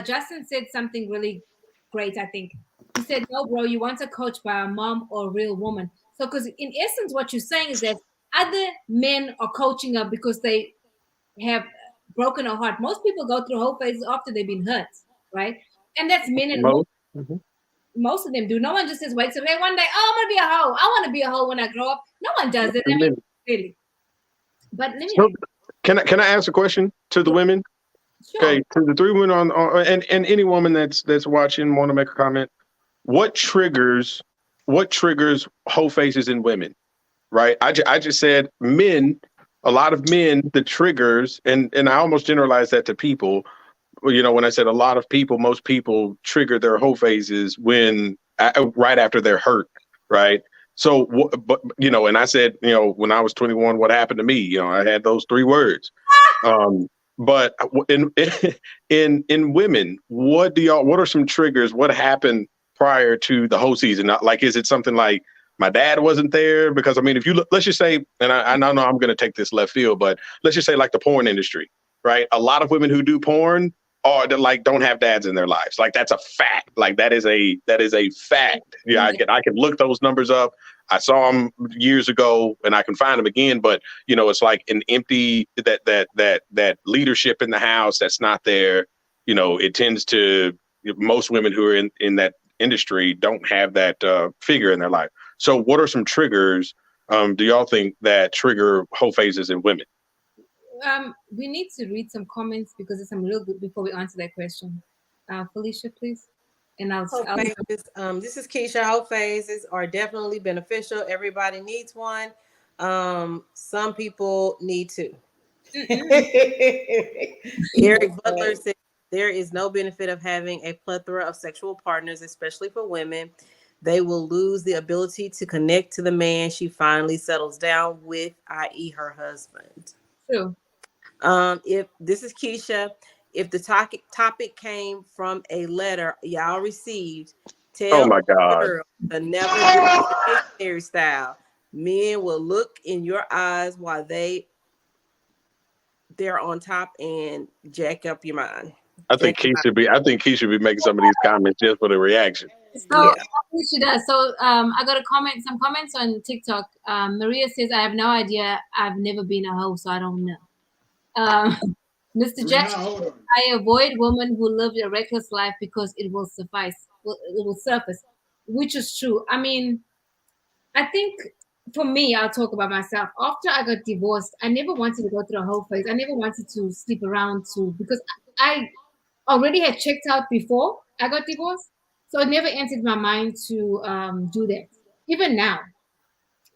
Justin said something really great, I think. He said, no, bro, you want a coach by a mom or a real woman. So, because in essence, what you're saying is that other men are coaching her because they have broken her heart. Most people go through whole phases after they've been hurt, right? And that's men and women. most of them do. No one just says, wakes up there one day, oh, I'm gonna be a hoe. I want to be a hoe when I grow up. No one does it. I mean, really. But let me So, can I ask a question to the women? sure. Okay, to the three women and any woman that's watching want to make a comment. What triggers whole faces in women? Right. I just said men. A lot of men, the triggers, and I almost generalized that to people. You know, when I said a lot of people, most people trigger their whole phases when right after they're hurt, right? So, but you know, and I said, you know, when I was 21, what happened to me? You know, I had those three words. But in women, what are some triggers? What happened prior to the whole season? Like, is it something like my dad wasn't there? Because I mean, if you look, let's just say, and I know I'm going to take this left field, but let's just say like the porn industry, right? A lot of women who do porn don't have dads in their lives. Like that's a fact. Like that is a fact. Yeah, I can look those numbers up. I saw them years ago, and I can find them again. But you know, it's like an empty that leadership in the house that's not there. You know, it tends to most women who are in that industry don't have that figure in their life. So, what are some triggers? Do y'all think that trigger whole phases in women? We need to read some comments because there's some real good before we answer that question. Felicia, please. And I'll phases, this is Keisha. Whole phases are definitely beneficial. Everybody needs one. Some people need two. Eric Butler said there is no benefit of having a plethora of sexual partners, especially for women. They will lose the ability to connect to the man she finally settles down with, i.e. her husband. True. If this is Keisha, if the topic came from a letter y'all received, tell my God. the girl to never do it missionary style. Men will look in your eyes while they're on top and jack up your mind. I think Keisha should be making some of these comments just for the reaction. So she does. So I got some comments on TikTok. Maria says, I have no idea. I've never been a hoe, so I don't know. Mr. Jackson, I avoid women who live a reckless life because it will suffice. It will surface, which is true. I mean, I think for me, I'll talk about myself. After I got divorced, I never wanted to go through a whole phase. I never wanted to sleep around because I already had checked out before I got divorced. So it never entered my mind to do that. Even now,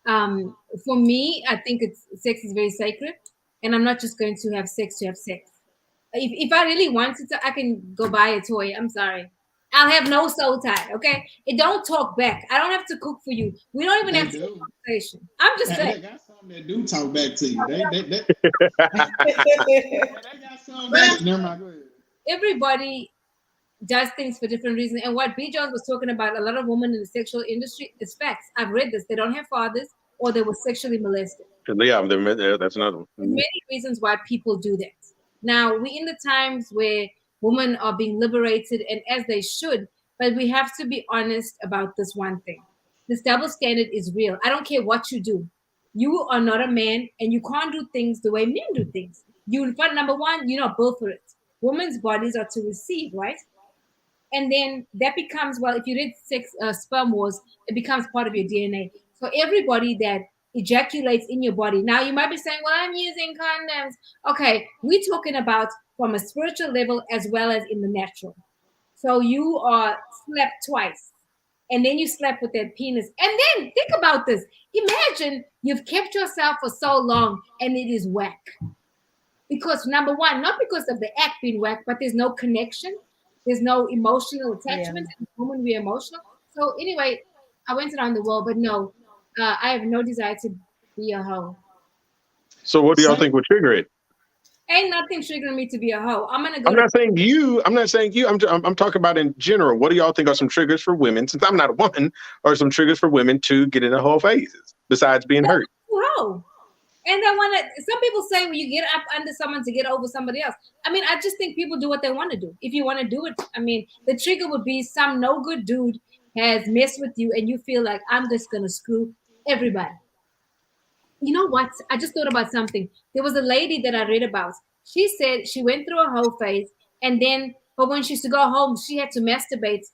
for me, I think sex is very sacred. And I'm not just going to have sex to have sex. If I really wanted to, I can go buy a toy. I'm sorry. I'll have no soul tie, okay? It don't talk back. I don't have to cook for you. We don't even have to have a conversation. I'm just saying. They got some that do talk back to you. They got some back. Never mind. Go ahead. Everybody does things for different reasons. And what B. Jones was talking about, a lot of women in the sexual industry, is facts. I've read this. They don't have fathers or they were sexually molested. Yeah, that's another one. There's many reasons why people do that. Now, we're in the times where women are being liberated, and as they should, but we have to be honest about this one thing. This double standard is real. I don't care what you do. You are not a man, and you can't do things the way men do things. Number one, you're not built for it. Women's bodies are to receive, right? And then that becomes, well, if you did sperm wars, it becomes part of your DNA. So everybody that ejaculates in your body. Now you might be saying, well, I'm using condoms. Okay, we're talking about from a spiritual level as well as in the natural. So you are slept twice, and then you slept with that penis. And then think about this. Imagine you've kept yourself for so long and it is whack. Because number one, not because of the act being whack, but there's no connection. There's no emotional attachment. Yeah. At the moment we're emotional. So anyway, I went around the world, but no, I have no desire to be a hoe. So what do y'all think would trigger it? Ain't nothing triggering me to be a hoe. I'm gonna go. I'm not saying you. I'm talking about in general. What do y'all think are some triggers for women? Since I'm not a woman, are some triggers for women to get in the whole phases besides being hurt? Hoe. And I want to. Some people say when you get up under someone to get over somebody else. I mean, I just think people do what they want to do. If you want to do it, I mean, the trigger would be some no good dude has messed with you, and you feel like I'm just gonna screw everybody. You know what? I just thought about something. There was a lady that I read about. She said she went through a hoe phase, and then, but when she used to go home, she had to masturbate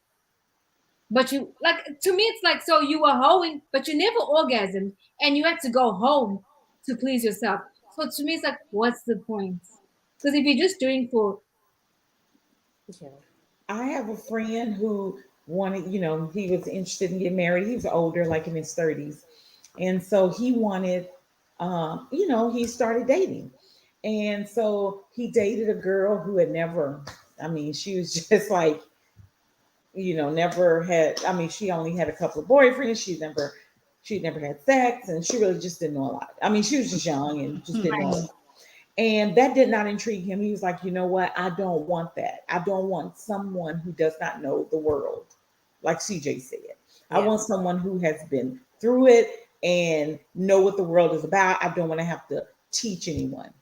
but you like to me it's like so you were hoeing, but you never orgasmed, and you had to go home to please yourself. So to me it's like, what's the point? Because if you're just doing for Yeah. I have a friend who wanted, he was interested in getting married. He was older, like in his 30s. And so he wanted, he started dating. And so he dated a girl who had never, I mean, she was just like, never had, I mean, she only had a couple of boyfriends. She'd never had sex, and she really just didn't know a lot. I mean, she was just young and just didn't know a lot. And that did not intrigue him. He was like, you know what? I don't want that. I don't want someone who does not know the world, like CJ said. I Yeah. want someone who has been through it and know what the world is about. I don't want to have to teach anyone.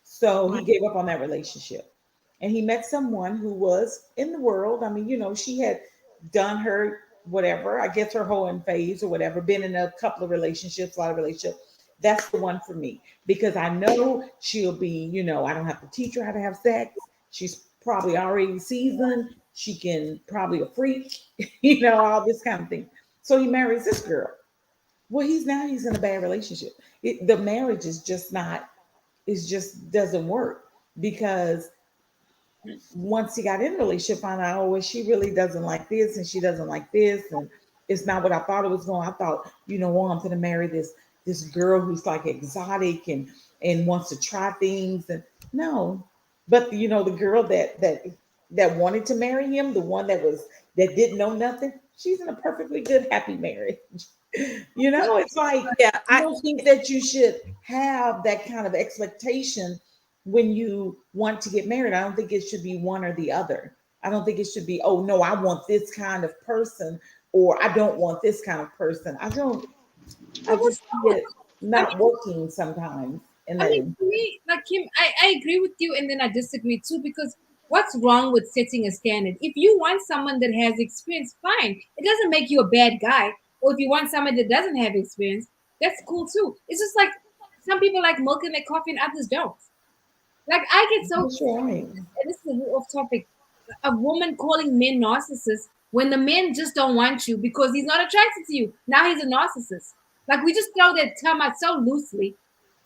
So he gave up on that relationship. And he met someone who was in the world. I mean, she had done her whatever, I guess her hoeing phase or whatever, been in a couple of relationships, a lot of relationships. That's the one for me because I know she'll be, I don't have to teach her how to have sex. She's probably already seasoned. She can probably a freak, all this kind of thing. So he marries this girl. Well, he's in a bad relationship. The marriage is just not, it just doesn't work because once he got in a relationship, found out, oh, well, she really doesn't like this and she doesn't like this. And it's not what I thought it was going. I thought, I'm going to marry this girl who's like exotic and wants to try things. And no, but the girl that wanted to marry him, the one that didn't know nothing, she's in a perfectly good, happy marriage. It's like Yeah, I don't think that you should have that kind of expectation when you want to get married. I don't think it should be one or the other. I don't think it should be, oh no, I want this kind of person or I don't want this kind of person. I just see it I not working sometimes. And I mean, then to me, like Kim, I agree with you, and then I disagree too. Because what's wrong with setting a standard? If you want someone that has experience, fine. It doesn't make you a bad guy. Or if you want someone that doesn't have experience, that's cool too. It's just like some people like milking their coffee and others don't. Like I get so, that's right. and this is a little off topic. A woman calling men narcissists when the men just don't want you because he's not attracted to you. Now he's a narcissist. Like we just throw that term out so loosely.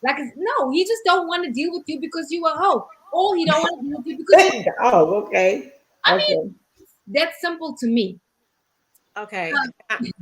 Like no, he just don't want to deal with you because you a hoe, or he don't want to deal with you because Oh, okay. I mean Okay. that's simple to me. Okay.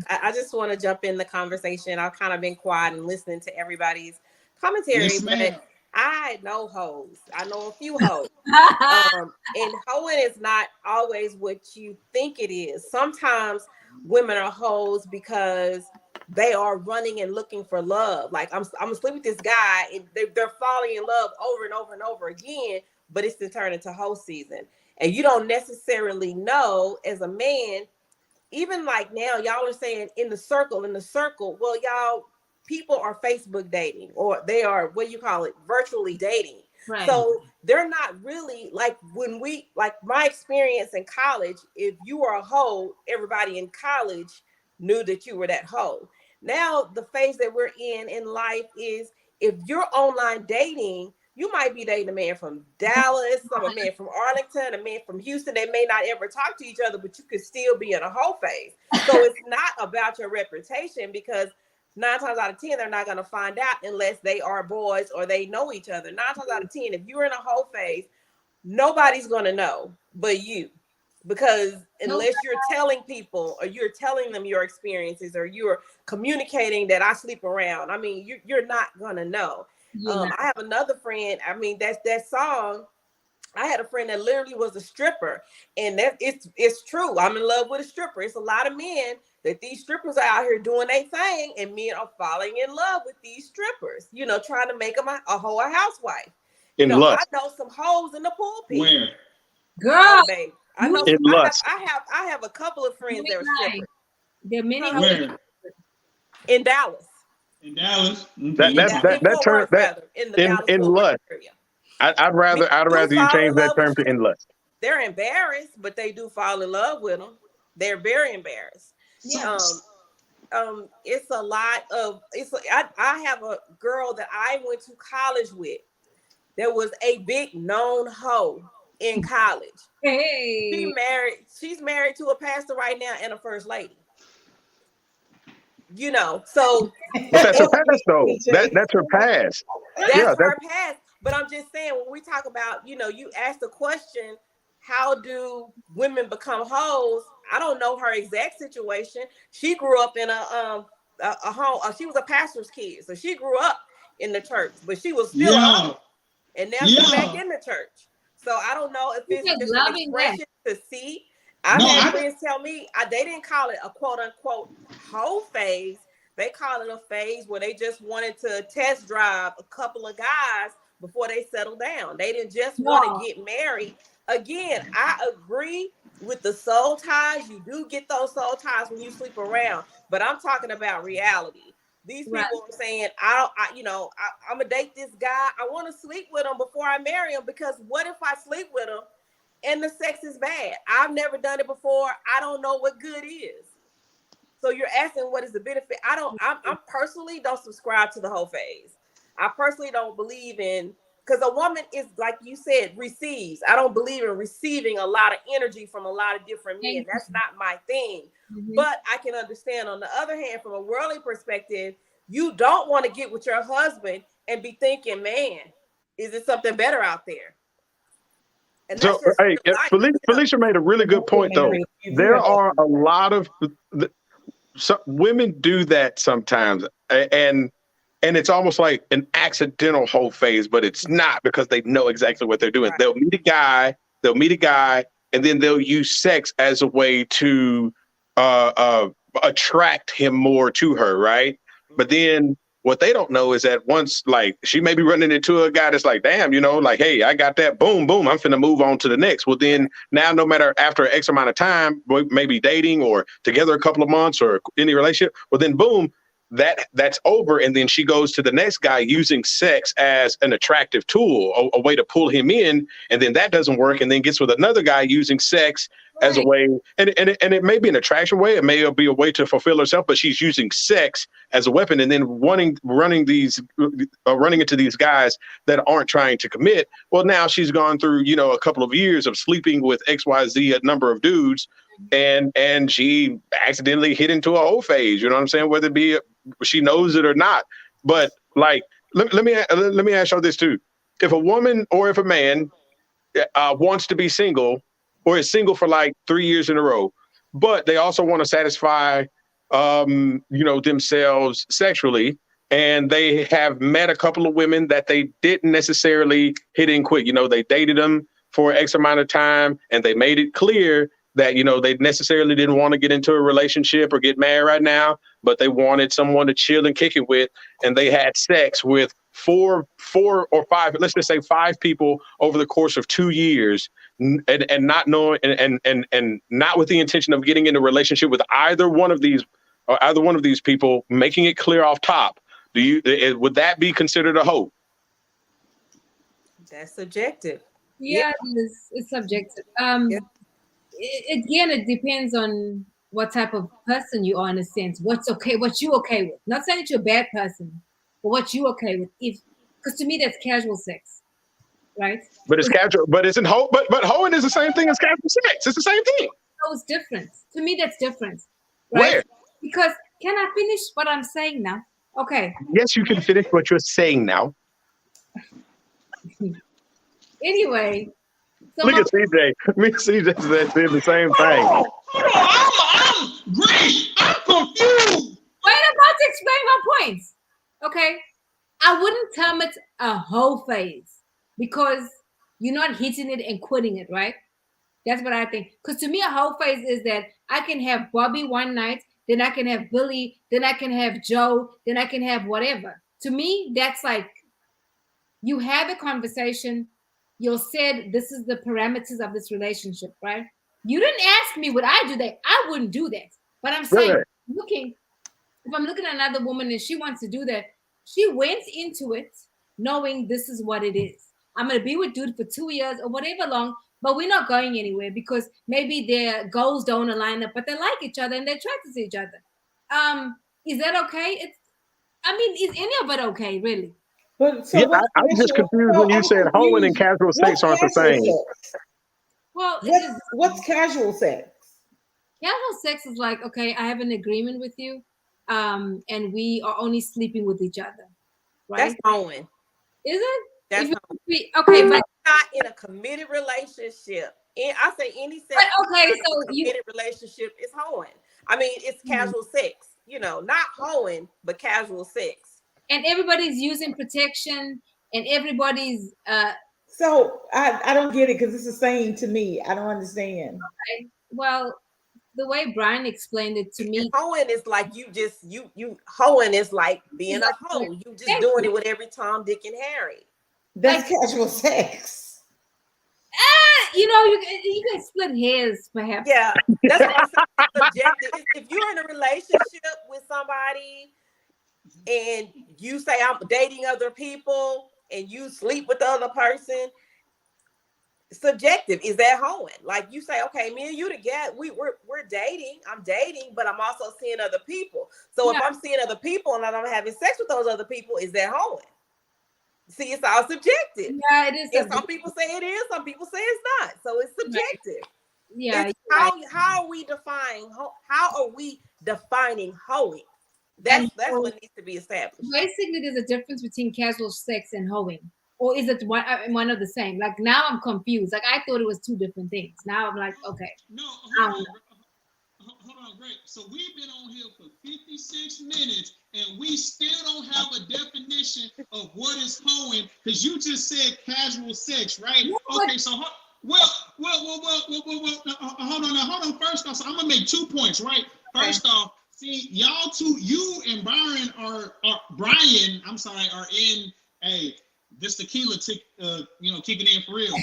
I just want to jump in the conversation. I've kind of been quiet and listening to everybody's commentary, Yes, ma'am. but I know hoes. I know a few hoes. And hoeing is not always what you think it is. Sometimes women are hoes because they are running and looking for love. Like I'm gonna sleep with this guy, and they're falling in love over and over and over again. But it's to turn into hoe season, and you don't necessarily know as a man. Even like now, y'all are saying in the circle. Well, y'all, people are Facebook dating, or they are, what do you call it, virtually dating. Right. So they're not really like like my experience in college. If you were a hoe, everybody in college knew that you were that hoe. Now the phase that we're in life is if you're online dating, you might be dating a man from Dallas, a man from Arlington, a man from Houston. They may not ever talk to each other, but you could still be in a hoe phase. So it's not about your reputation because 9 times out of 10, they're not going to find out unless they are boys or they know each other. 9 times out of 10, if you're in a hoe phase, nobody's going to know but you. Because unless you're telling people or you're telling them your experiences or you're communicating that I sleep around, I mean, you're not going to know. I have another friend. I mean, that's that song. I had a friend that literally was a stripper, and that it's true. I'm in love with a stripper. It's a lot of men that these strippers are out here doing their thing, and men are falling in love with these strippers. Trying to make them a hoe, a housewife. In lust. I know some hoes in the pulpit. Where? Girl, Baby. I know. In lust. I have a couple of friends that are strippers. there are many hoes Where? In Dallas. In Dallas. That In term Fort Worth, in the Dallas in Fort Worth lust. area. I'd rather you change that term to in lust. They're embarrassed, but they do fall in love with them. They're very embarrassed. Yeah. It's a lot of I have a girl that I went to college with that was a big known hoe. in college. Hey. She's married to a pastor right now and a first lady. You know, so But that's her past, though. That's her past. that's Yeah, her past. But I'm just saying, when we talk about, you know, you ask the question, how do women become hoes? I don't know her exact situation. She grew up in a home. She was a pastor's kid, so she grew up in the church, but she was still a hoe, and now she's back in the church. So I don't know if it's just an expression to see. I've had friends tell me they didn't call it a quote unquote hoe phase. They call it a phase where they just wanted to test drive a couple of guys before they settle down. They didn't just want to get married. Again, I agree with the soul ties. You do get those soul ties when you sleep around, but I'm talking about reality. These people are saying, I'm gonna date this guy. I want to sleep with him before I marry him, because what if I sleep with him and the sex is bad? I've never done it before. I don't know what good is. So you're asking what is the benefit? I'm personally don't subscribe to the whole phase. I personally don't believe in, because a woman is, like you said, receives. I don't believe in receiving a lot of energy from a lot of different men. That's not my thing. But I can understand, on the other hand, from a worldly perspective, you don't want to get with your husband and be thinking, man, is there something better out there? And so, hey, Felicia made a really good point, though. There are a lot of women do that sometimes, and it's almost like an accidental whole phase, but it's not, because they know exactly what they're doing. Right. They'll meet a guy, and then they'll use sex as a way to attract him more to her, right? But then what they don't know is that once, like, she may be running into a guy that's like, damn, you know, like, hey, I got that, boom, boom, I'm finna move on to the next. Well, then now, no matter after X amount of time, maybe dating or together a couple of months or any relationship, well, then boom, that's over. And then she goes to the next guy using sex as an attractive tool, a way to pull him in. And then that doesn't work. And then gets with another guy using sex as a way. And it may be an attraction way. It may be a way to fulfill herself, but she's using sex as a weapon, and then running into these guys that aren't trying to commit. Well, now she's gone through, you know, a couple of years of sleeping with XYZ, a number of dudes, and she accidentally hit into a whole phase. You know what I'm saying? Whether it be she knows it or not. But like, let me ask y'all this too: if a woman or if a man wants to be single, or is single for like 3 years in a row, but they also want to satisfy themselves sexually, and they have met a couple of women that they didn't necessarily hit in quick. You know, they dated them for X amount of time, and they made it clear that, you know, they necessarily didn't want to get into a relationship or get married right now, but they wanted someone to chill and kick it with. And they had sex with four or five, let's just say 5 people over the course of 2 years, and not knowing and not with the intention of getting into a relationship with either one of these people, making it clear off top. Would that be considered a hoe? That's subjective. Yeah, it's subjective. Again, it depends on what type of person you are, in a sense. What you okay with. Not saying that you're a bad person, but what you okay with. Because to me, that's casual sex, right? But it's casual. But isn't hoe? But hoeing is the same thing as casual sex. It's the same thing. So it's different. To me, that's different. Right? Where? Because can I finish what I'm saying now? Okay. Yes, you can finish what you're saying now. Anyway. So look at CJ. Me and CJ said the same thing. Hold on, I'm great. I'm confused. Wait, I'm about to explain my points. Okay. I wouldn't term it a whole phase, because you're not hitting it and quitting it, right? That's what I think. Because to me, a whole phase is that I can have Bobby one night, then I can have Billy, then I can have Joe, then I can have whatever. To me, that's like, you have a conversation. You said this is the parameters of this relationship, right? You didn't ask me would I do that. I wouldn't do that. But I'm saying, if I'm looking at another woman and she wants to do that, she went into it knowing this is what it is. I'm going to be with dude for 2 years or whatever long, but we're not going anywhere because maybe their goals don't align up, but they like each other and they're attracted to each other. Is that okay? Is any of it okay, really? But so I'm just confused when you said hoeing and casual sex aren't the same. Well, it is, What's casual sex? casual sex is like, okay, I have an agreement with you, and we are only sleeping with each other, That's right? hoeing. Is it? That's If hoeing. okay, but Not in a committed relationship. I say any sex okay, in so a committed relationship is hoeing. I mean, it's casual sex, not hoeing, but casual sex. and everybody's using protection, and everybody's So I don't get it because it's the same to me. I don't understand. well, the way Brian explained it to And me, hoeing is like you hoeing is like being a hoe. You just doing it with every Tom, Dick, and Harry. That's casual sex. you can split hairs, perhaps. Yeah, that's what I'm saying. Subjective. If you're in a relationship with somebody and you say I'm dating other people and you sleep with the other person, subjective. Is that hoeing? Like you say, okay, me and you together, we're dating. I'm dating, but I'm also seeing other people. So if I'm seeing other people and I'm having sex with those other people, is that hoeing? See, it's all subjective. Yeah, it is. And some people say it is, some people say it's not. So it's subjective. Yeah. It's how are we defining hoeing? That's what needs to be established. Basically, there's a difference between casual sex and hoeing, or is it one of the same? Like now, I'm confused. Like I thought it was two different things. Now I'm like, okay. No, hold on, Greg. So we've been on here for 56 minutes, and we still don't have a definition of what is hoeing, because you just said casual sex, right? Okay, so well, hold on. First off, so I'm gonna make 2 points, right? First off, see, y'all two, you and Brian are in this tequila kicking in for real.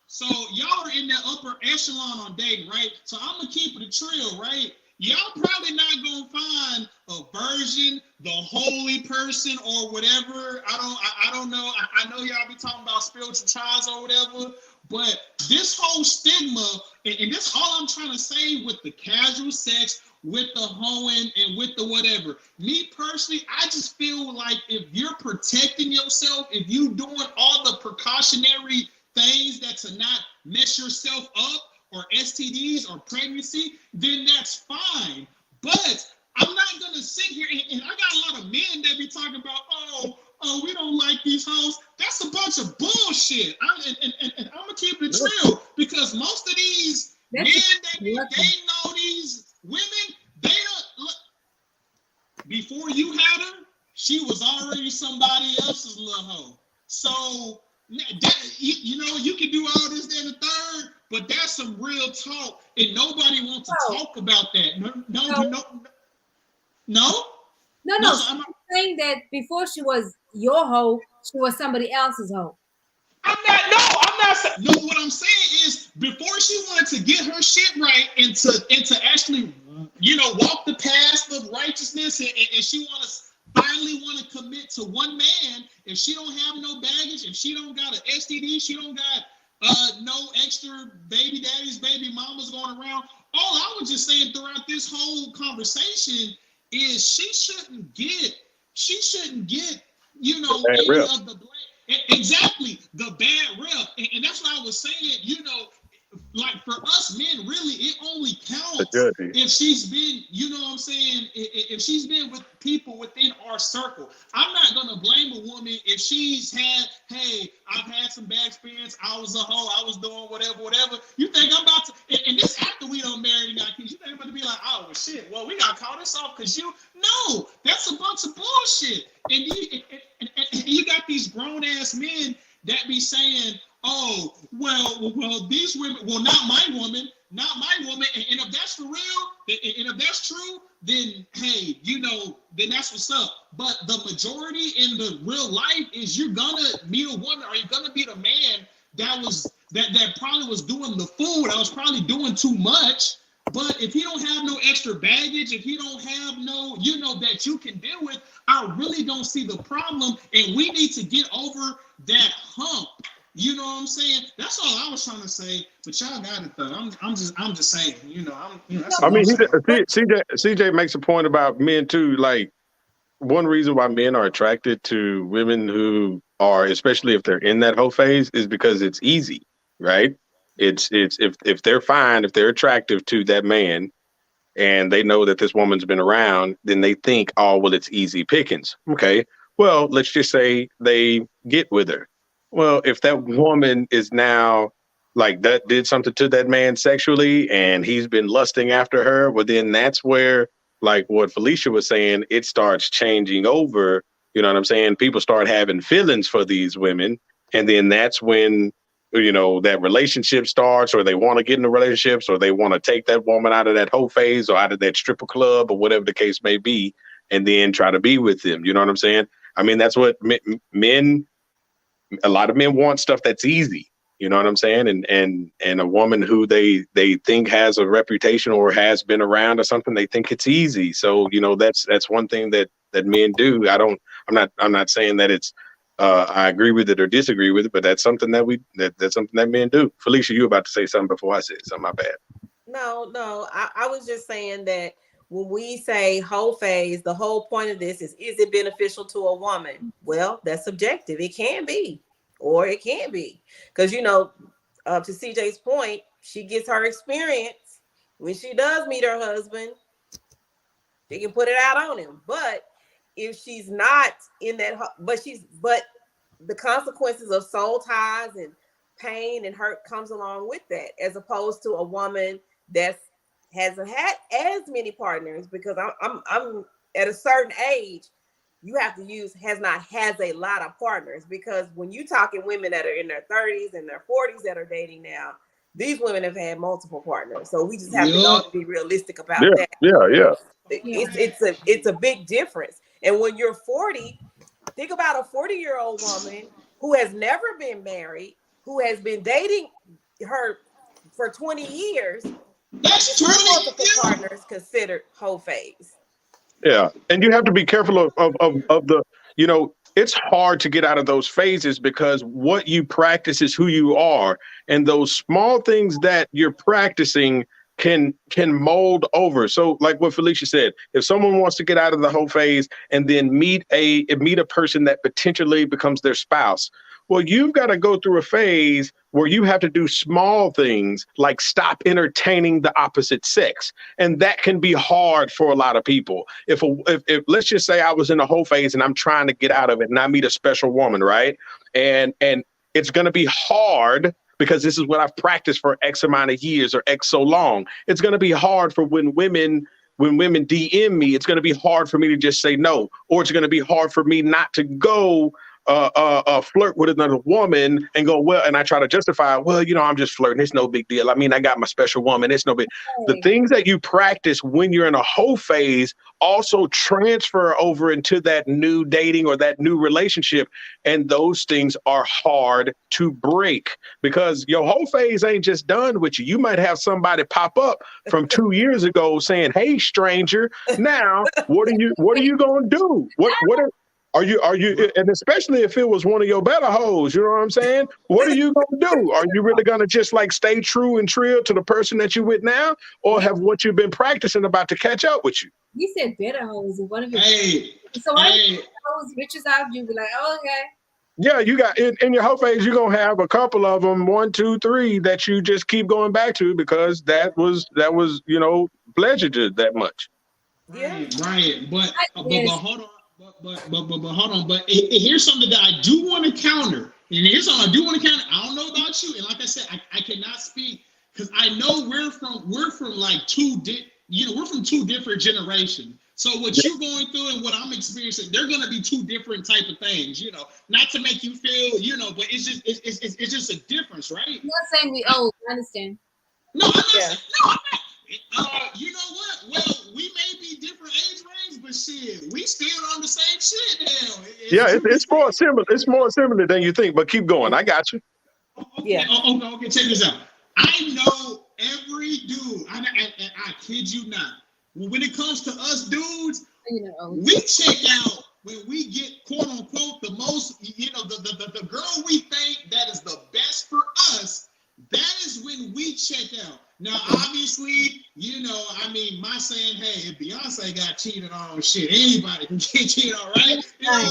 So y'all are in that upper echelon on dating, right? So I'm gonna keep it a trill, right? Y'all probably not gonna find a virgin, the holy person, or whatever. I don't know. I know y'all be talking about spiritual trials or whatever, but this whole stigma, and this all I'm trying to say with the casual sex, with the hoeing, and with the whatever. Me personally, I just feel like if you're protecting yourself, if you doing all the precautionary things that to not mess yourself up or STDs or pregnancy, then that's fine. But I'm not gonna sit here and I got a lot of men that be talking about, oh, we don't like these hoes. That's a bunch of bullshit. And I'm gonna keep it real, because most of these men that be dating all these women, they don't look. Before you had her, she was already somebody else's little hoe. So you can do all this, then the third, but that's some real talk, and nobody wants to talk about that. No. So I'm saying that before she was your hoe, she was somebody else's hoe. I'm not saying. No, what I'm saying is, before she wanted to get her shit right and to actually, walk the path of righteousness, and she finally want to commit to one man. If she don't have no baggage, if she don't got an STD, she don't got no extra baby daddies, baby mamas going around. All I was just saying throughout this whole conversation is she shouldn't get any of the blame. Exactly, the bad rep. And that's what I was saying, like for us men, really, it only counts if she's been, if she's been with people within our circle. I'm not gonna blame a woman if she's had, hey, I've had some bad experience, I was a hoe, I was doing whatever. You think I'm about to, and this after we don't marry and got kids, you think I'm about to be like, oh well, shit, well, we got caught us off because no, that's a bunch of bullshit. And you got these grown ass men that be saying, oh, well, these women, not my woman. And if that's for real, and if that's true, then hey, then that's what's up. But the majority in the real life is you're gonna meet a woman, or you're gonna meet a man that probably was doing the fool, that was probably doing too much. But if he don't have no extra baggage, if he don't have no, that you can deal with, I really don't see the problem. And we need to get over that hump. You know what I'm saying? That's all I was trying to say. But y'all got it though. I'm just saying. CJ makes a point about men too. Like, one reason why men are attracted to women who are, especially if they're in that whole phase, is because it's easy, right? It's if they're fine, if they're attractive to that man, and they know that this woman's been around, then they think, oh, well, it's easy pickings. Okay. Well, let's just say they get with her. Well, if that woman is now like that did something to that man sexually and he's been lusting after her, well, then that's where, like what Felicia was saying, it starts changing over. You know what I'm saying? People start having feelings for these women. And then that's when, you know, that relationship starts, or they want to get into relationships, or they want to take that woman out of that whole phase or out of that stripper club or whatever the case may be, and then try to be with them. You know what I'm saying? I mean, that's what men, a lot of men want stuff that's easy. You know what I'm saying? And a woman who they think has a reputation or has been around or something, they think it's easy. So, you know, that's one thing that men do. I'm not saying that it's, I agree with it or disagree with it, but that's something that's something that men do. Felicia, you were about to say something before I said something. My bad. No, I was just saying that when we say whole phase, the whole point of this is it beneficial to a woman? Well, that's subjective. It can be, or it can't be. Because, you know, to CJ's point, she gets her experience. When she does meet her husband, she can put it out on him. But if she's not in that, but the consequences of soul ties and pain and hurt comes along with that, as opposed to a woman that hasn't had as many partners, because I'm at a certain age, you have to use has a lot of partners, because when you talking women that are in their 30s and their 40s that are dating now, these women have had multiple partners. So we just have to be realistic about that. Yeah. It's a big difference. And when you're 40, think about a 40-year-old woman who has never been married, who has been dating her for 20 years. That's Her 20 multiple years. partners considered whole phase. Yeah. And you have to be careful of the, you know, it's hard to get out of those phases because what you practice is who you are. And those small things that you're practicing can mold over. So like what Felicia said, if someone wants to get out of the whole phase and then meet a person that potentially becomes their spouse, well, you've got to go through a phase where you have to do small things like stop entertaining the opposite sex. And that can be hard for a lot of people. If let's just say I was in a whole phase and I'm trying to get out of it and I meet a special woman, right? And it's going to be hard because this is what I've practiced for X amount of years or X so long. It's going to be hard for when women DM me, it's going to be hard for me to just say no, or it's going to be hard for me not to go flirt with another woman and go, well, and I try to justify, well, you know, I'm just flirting. It's no big deal. I mean, I got my special woman. It's no big. The things that you practice when you're in a whole phase also transfer over into that new dating or that new relationship. And those things are hard to break because your whole phase ain't just done with you. You might have somebody pop up from 2 years ago saying, hey, stranger, now what are you going to do? Are you, and especially if it was one of your better hoes, you know what I'm saying? What are you going to do? Are you really going to just like stay true and trill to the person that you're with now? Or have what you've been practicing about to catch up with you? You said better hoes. And one of your So hoes riches out, you be like, oh, okay. Yeah, you got in your whole phase, you're going to have a couple of them, 1, 2, 3, that you just keep going back to because that was, you know, pleasure to that much. Right. But hold on. But hold on. But here's something that I do want to counter. And here's something I do want to counter. I don't know about you. And like I said, I cannot speak because I know we're from like we're from two different generations. So what you're going through and what I'm experiencing, they're going to be two different type of things, you know, not to make you feel, you know, but it's just a difference, right? You're not saying we old. I understand. No, I'm not. You know what? Well, we may be different age range, but shit, we still on the same shit now. It's more similar. It's more similar than you think. But keep going. I got you. Okay, check this out. I know every dude. I kid you not. When it comes to us dudes, we check out when we get quote unquote the most. You know, the girl we think that is the best for us. That is when we check out. Now, obviously, you know, I mean, my saying, hey, if Beyonce got cheated on, shit, anybody can get cheated on, right? You know what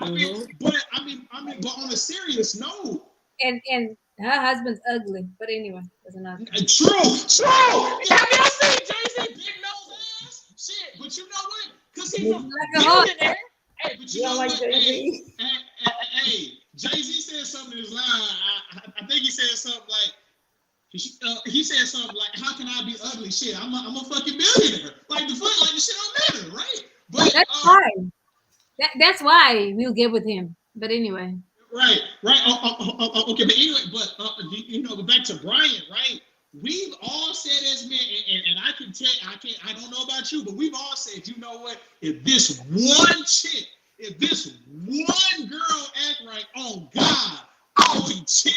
I'm saying? But on a serious note. And Her husband's ugly, but anyway, that's another. True. Have y'all seen Jay-Z big nose ass? Shit, but you know what? Because he's a Like a hawk. billionaire. Hey, but you You know don't like what? Jay-Z? Hey, Jay-Z said something in his line. I think he said something like, he said something like, "How can I be ugly? Shit, I'm a fucking billionaire. Like the shit don't matter, right?" But That's why. That's why we'll get with him. But anyway. right. Okay, but anyway, but back to Brian, right? We've all said as men, and I can tell, I don't know about you, but we've all said, you know what? If this one chick, if this one girl act right, oh God, I'll be chill.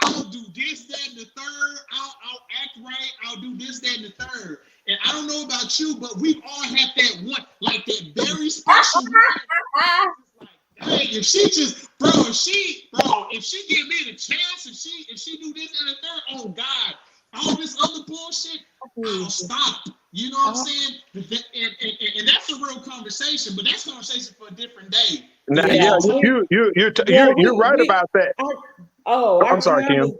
I'll do this, that, and the third. I'll act right. I'll do this, that, and the third. And I don't know about you, but we've all had that one, like that very special one. Hey, if she just, if she give me the chance, if she do this and the third, oh God, all this other bullshit, I'll stop. You know what I'm saying? And that's a real conversation, but that's a conversation for a different day. Now, Yeah. you're right about that. I'm sorry, Kim.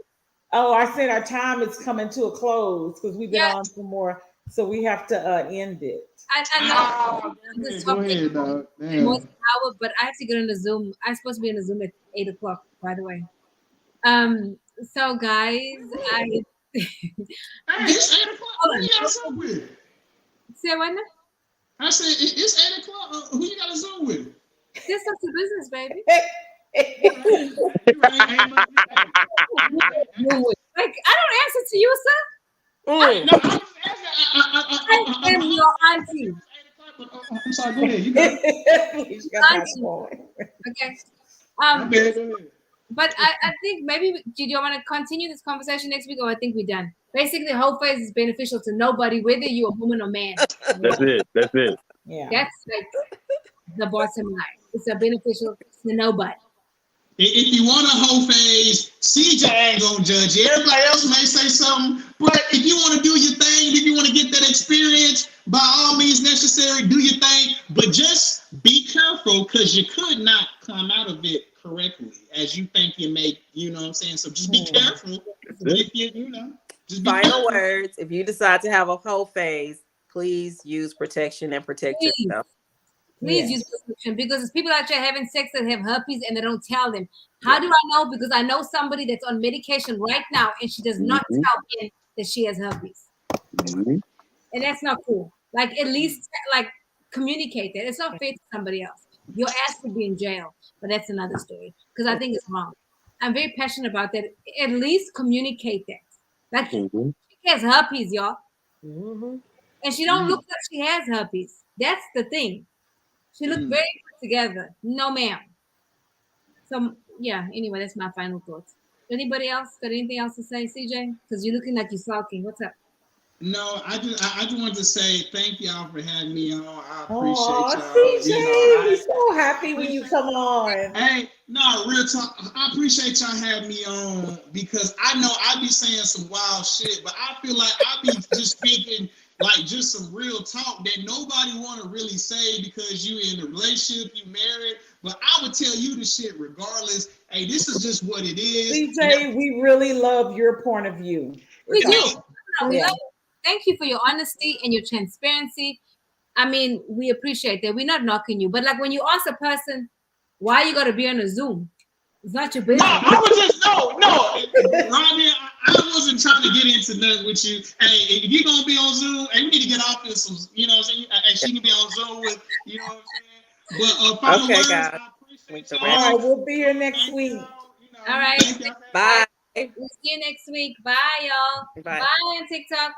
I said our time is coming to a close because we've been on for more, so we have to end it. I know this Go ahead, dog. almost an hour, but I have to get on the Zoom. I'm supposed to be on the Zoom at 8:00, by the way. So guys, Hey, it's 8 o'clock. Who you got a Zoom with? say what now? I said it's 8 o'clock. Who you got a Zoom with? This is the business, baby. Like I don't answer to you, sir. I am your auntie. I'm sorry. Go ahead. You got it. Okay. My bad, go ahead. But I think maybe do you want to continue this conversation next week, or I think we're done. Basically, whole phase is beneficial to nobody, whether you're a woman or man. That's it. Yeah. That's like the bottom line. It's a beneficial to nobody. If you want a whole phase, CJ ain't gonna judge you. Everybody else may say something, but if you want to do your thing, if you want to get that experience, by all means necessary, do your thing. But just be careful, because you could not come out of it correctly as you think you may. You know what I'm saying? So just be careful. If you know, just be Final careful. words. If you decide to have a whole phase, please use protection and protect yourself. Please use protection, because there's people out there having sex that have herpes and they don't tell them. How do I know? Because I know somebody that's on medication right now and she does not tell me that she has herpes. And that's not cool. Like at least like communicate that. It's not fair to somebody else. Your ass could be in jail, but that's another story, because I think it's wrong. I'm very passionate about that. At least communicate that. Like she has herpes, y'all. And she don't look like she has herpes. That's the thing. She looked very put together. No, ma'am. So yeah, anyway, that's my final thoughts. Anybody else got anything else to say, CJ? Because you're looking like you're sulking. What's up? No, I just wanted to say thank y'all for having me on. I appreciate y'all. CJ, we're so happy when you come on. Hey, no, real talk. I appreciate y'all having me on, because I know I be saying some wild shit, but I feel like I be just speaking like just some real talk that nobody want to really say, because you in a relationship, you married. But I would tell you the shit regardless. Hey, this is just what it is. CJ, we really love your point of view. We do. We Yeah. love it. Thank you for your honesty and your transparency. I mean, we appreciate that. We're not knocking you, but like when you ask a person, why you got to be on a Zoom? It's not your business. No, I was just Robbie, I wasn't trying to get into nothing with you. Hey, if you're gonna be on Zoom, hey, we need to get off this. Some, you know what I'm saying? Hey, she can be on Zoom with, you know what I'm saying? But final words, guys. I appreciate y'all. All right, we'll be here next Thank week. y'all. All right. Thank y'all. Bye. We'll see you next week. Bye, y'all. Bye. Bye on TikTok.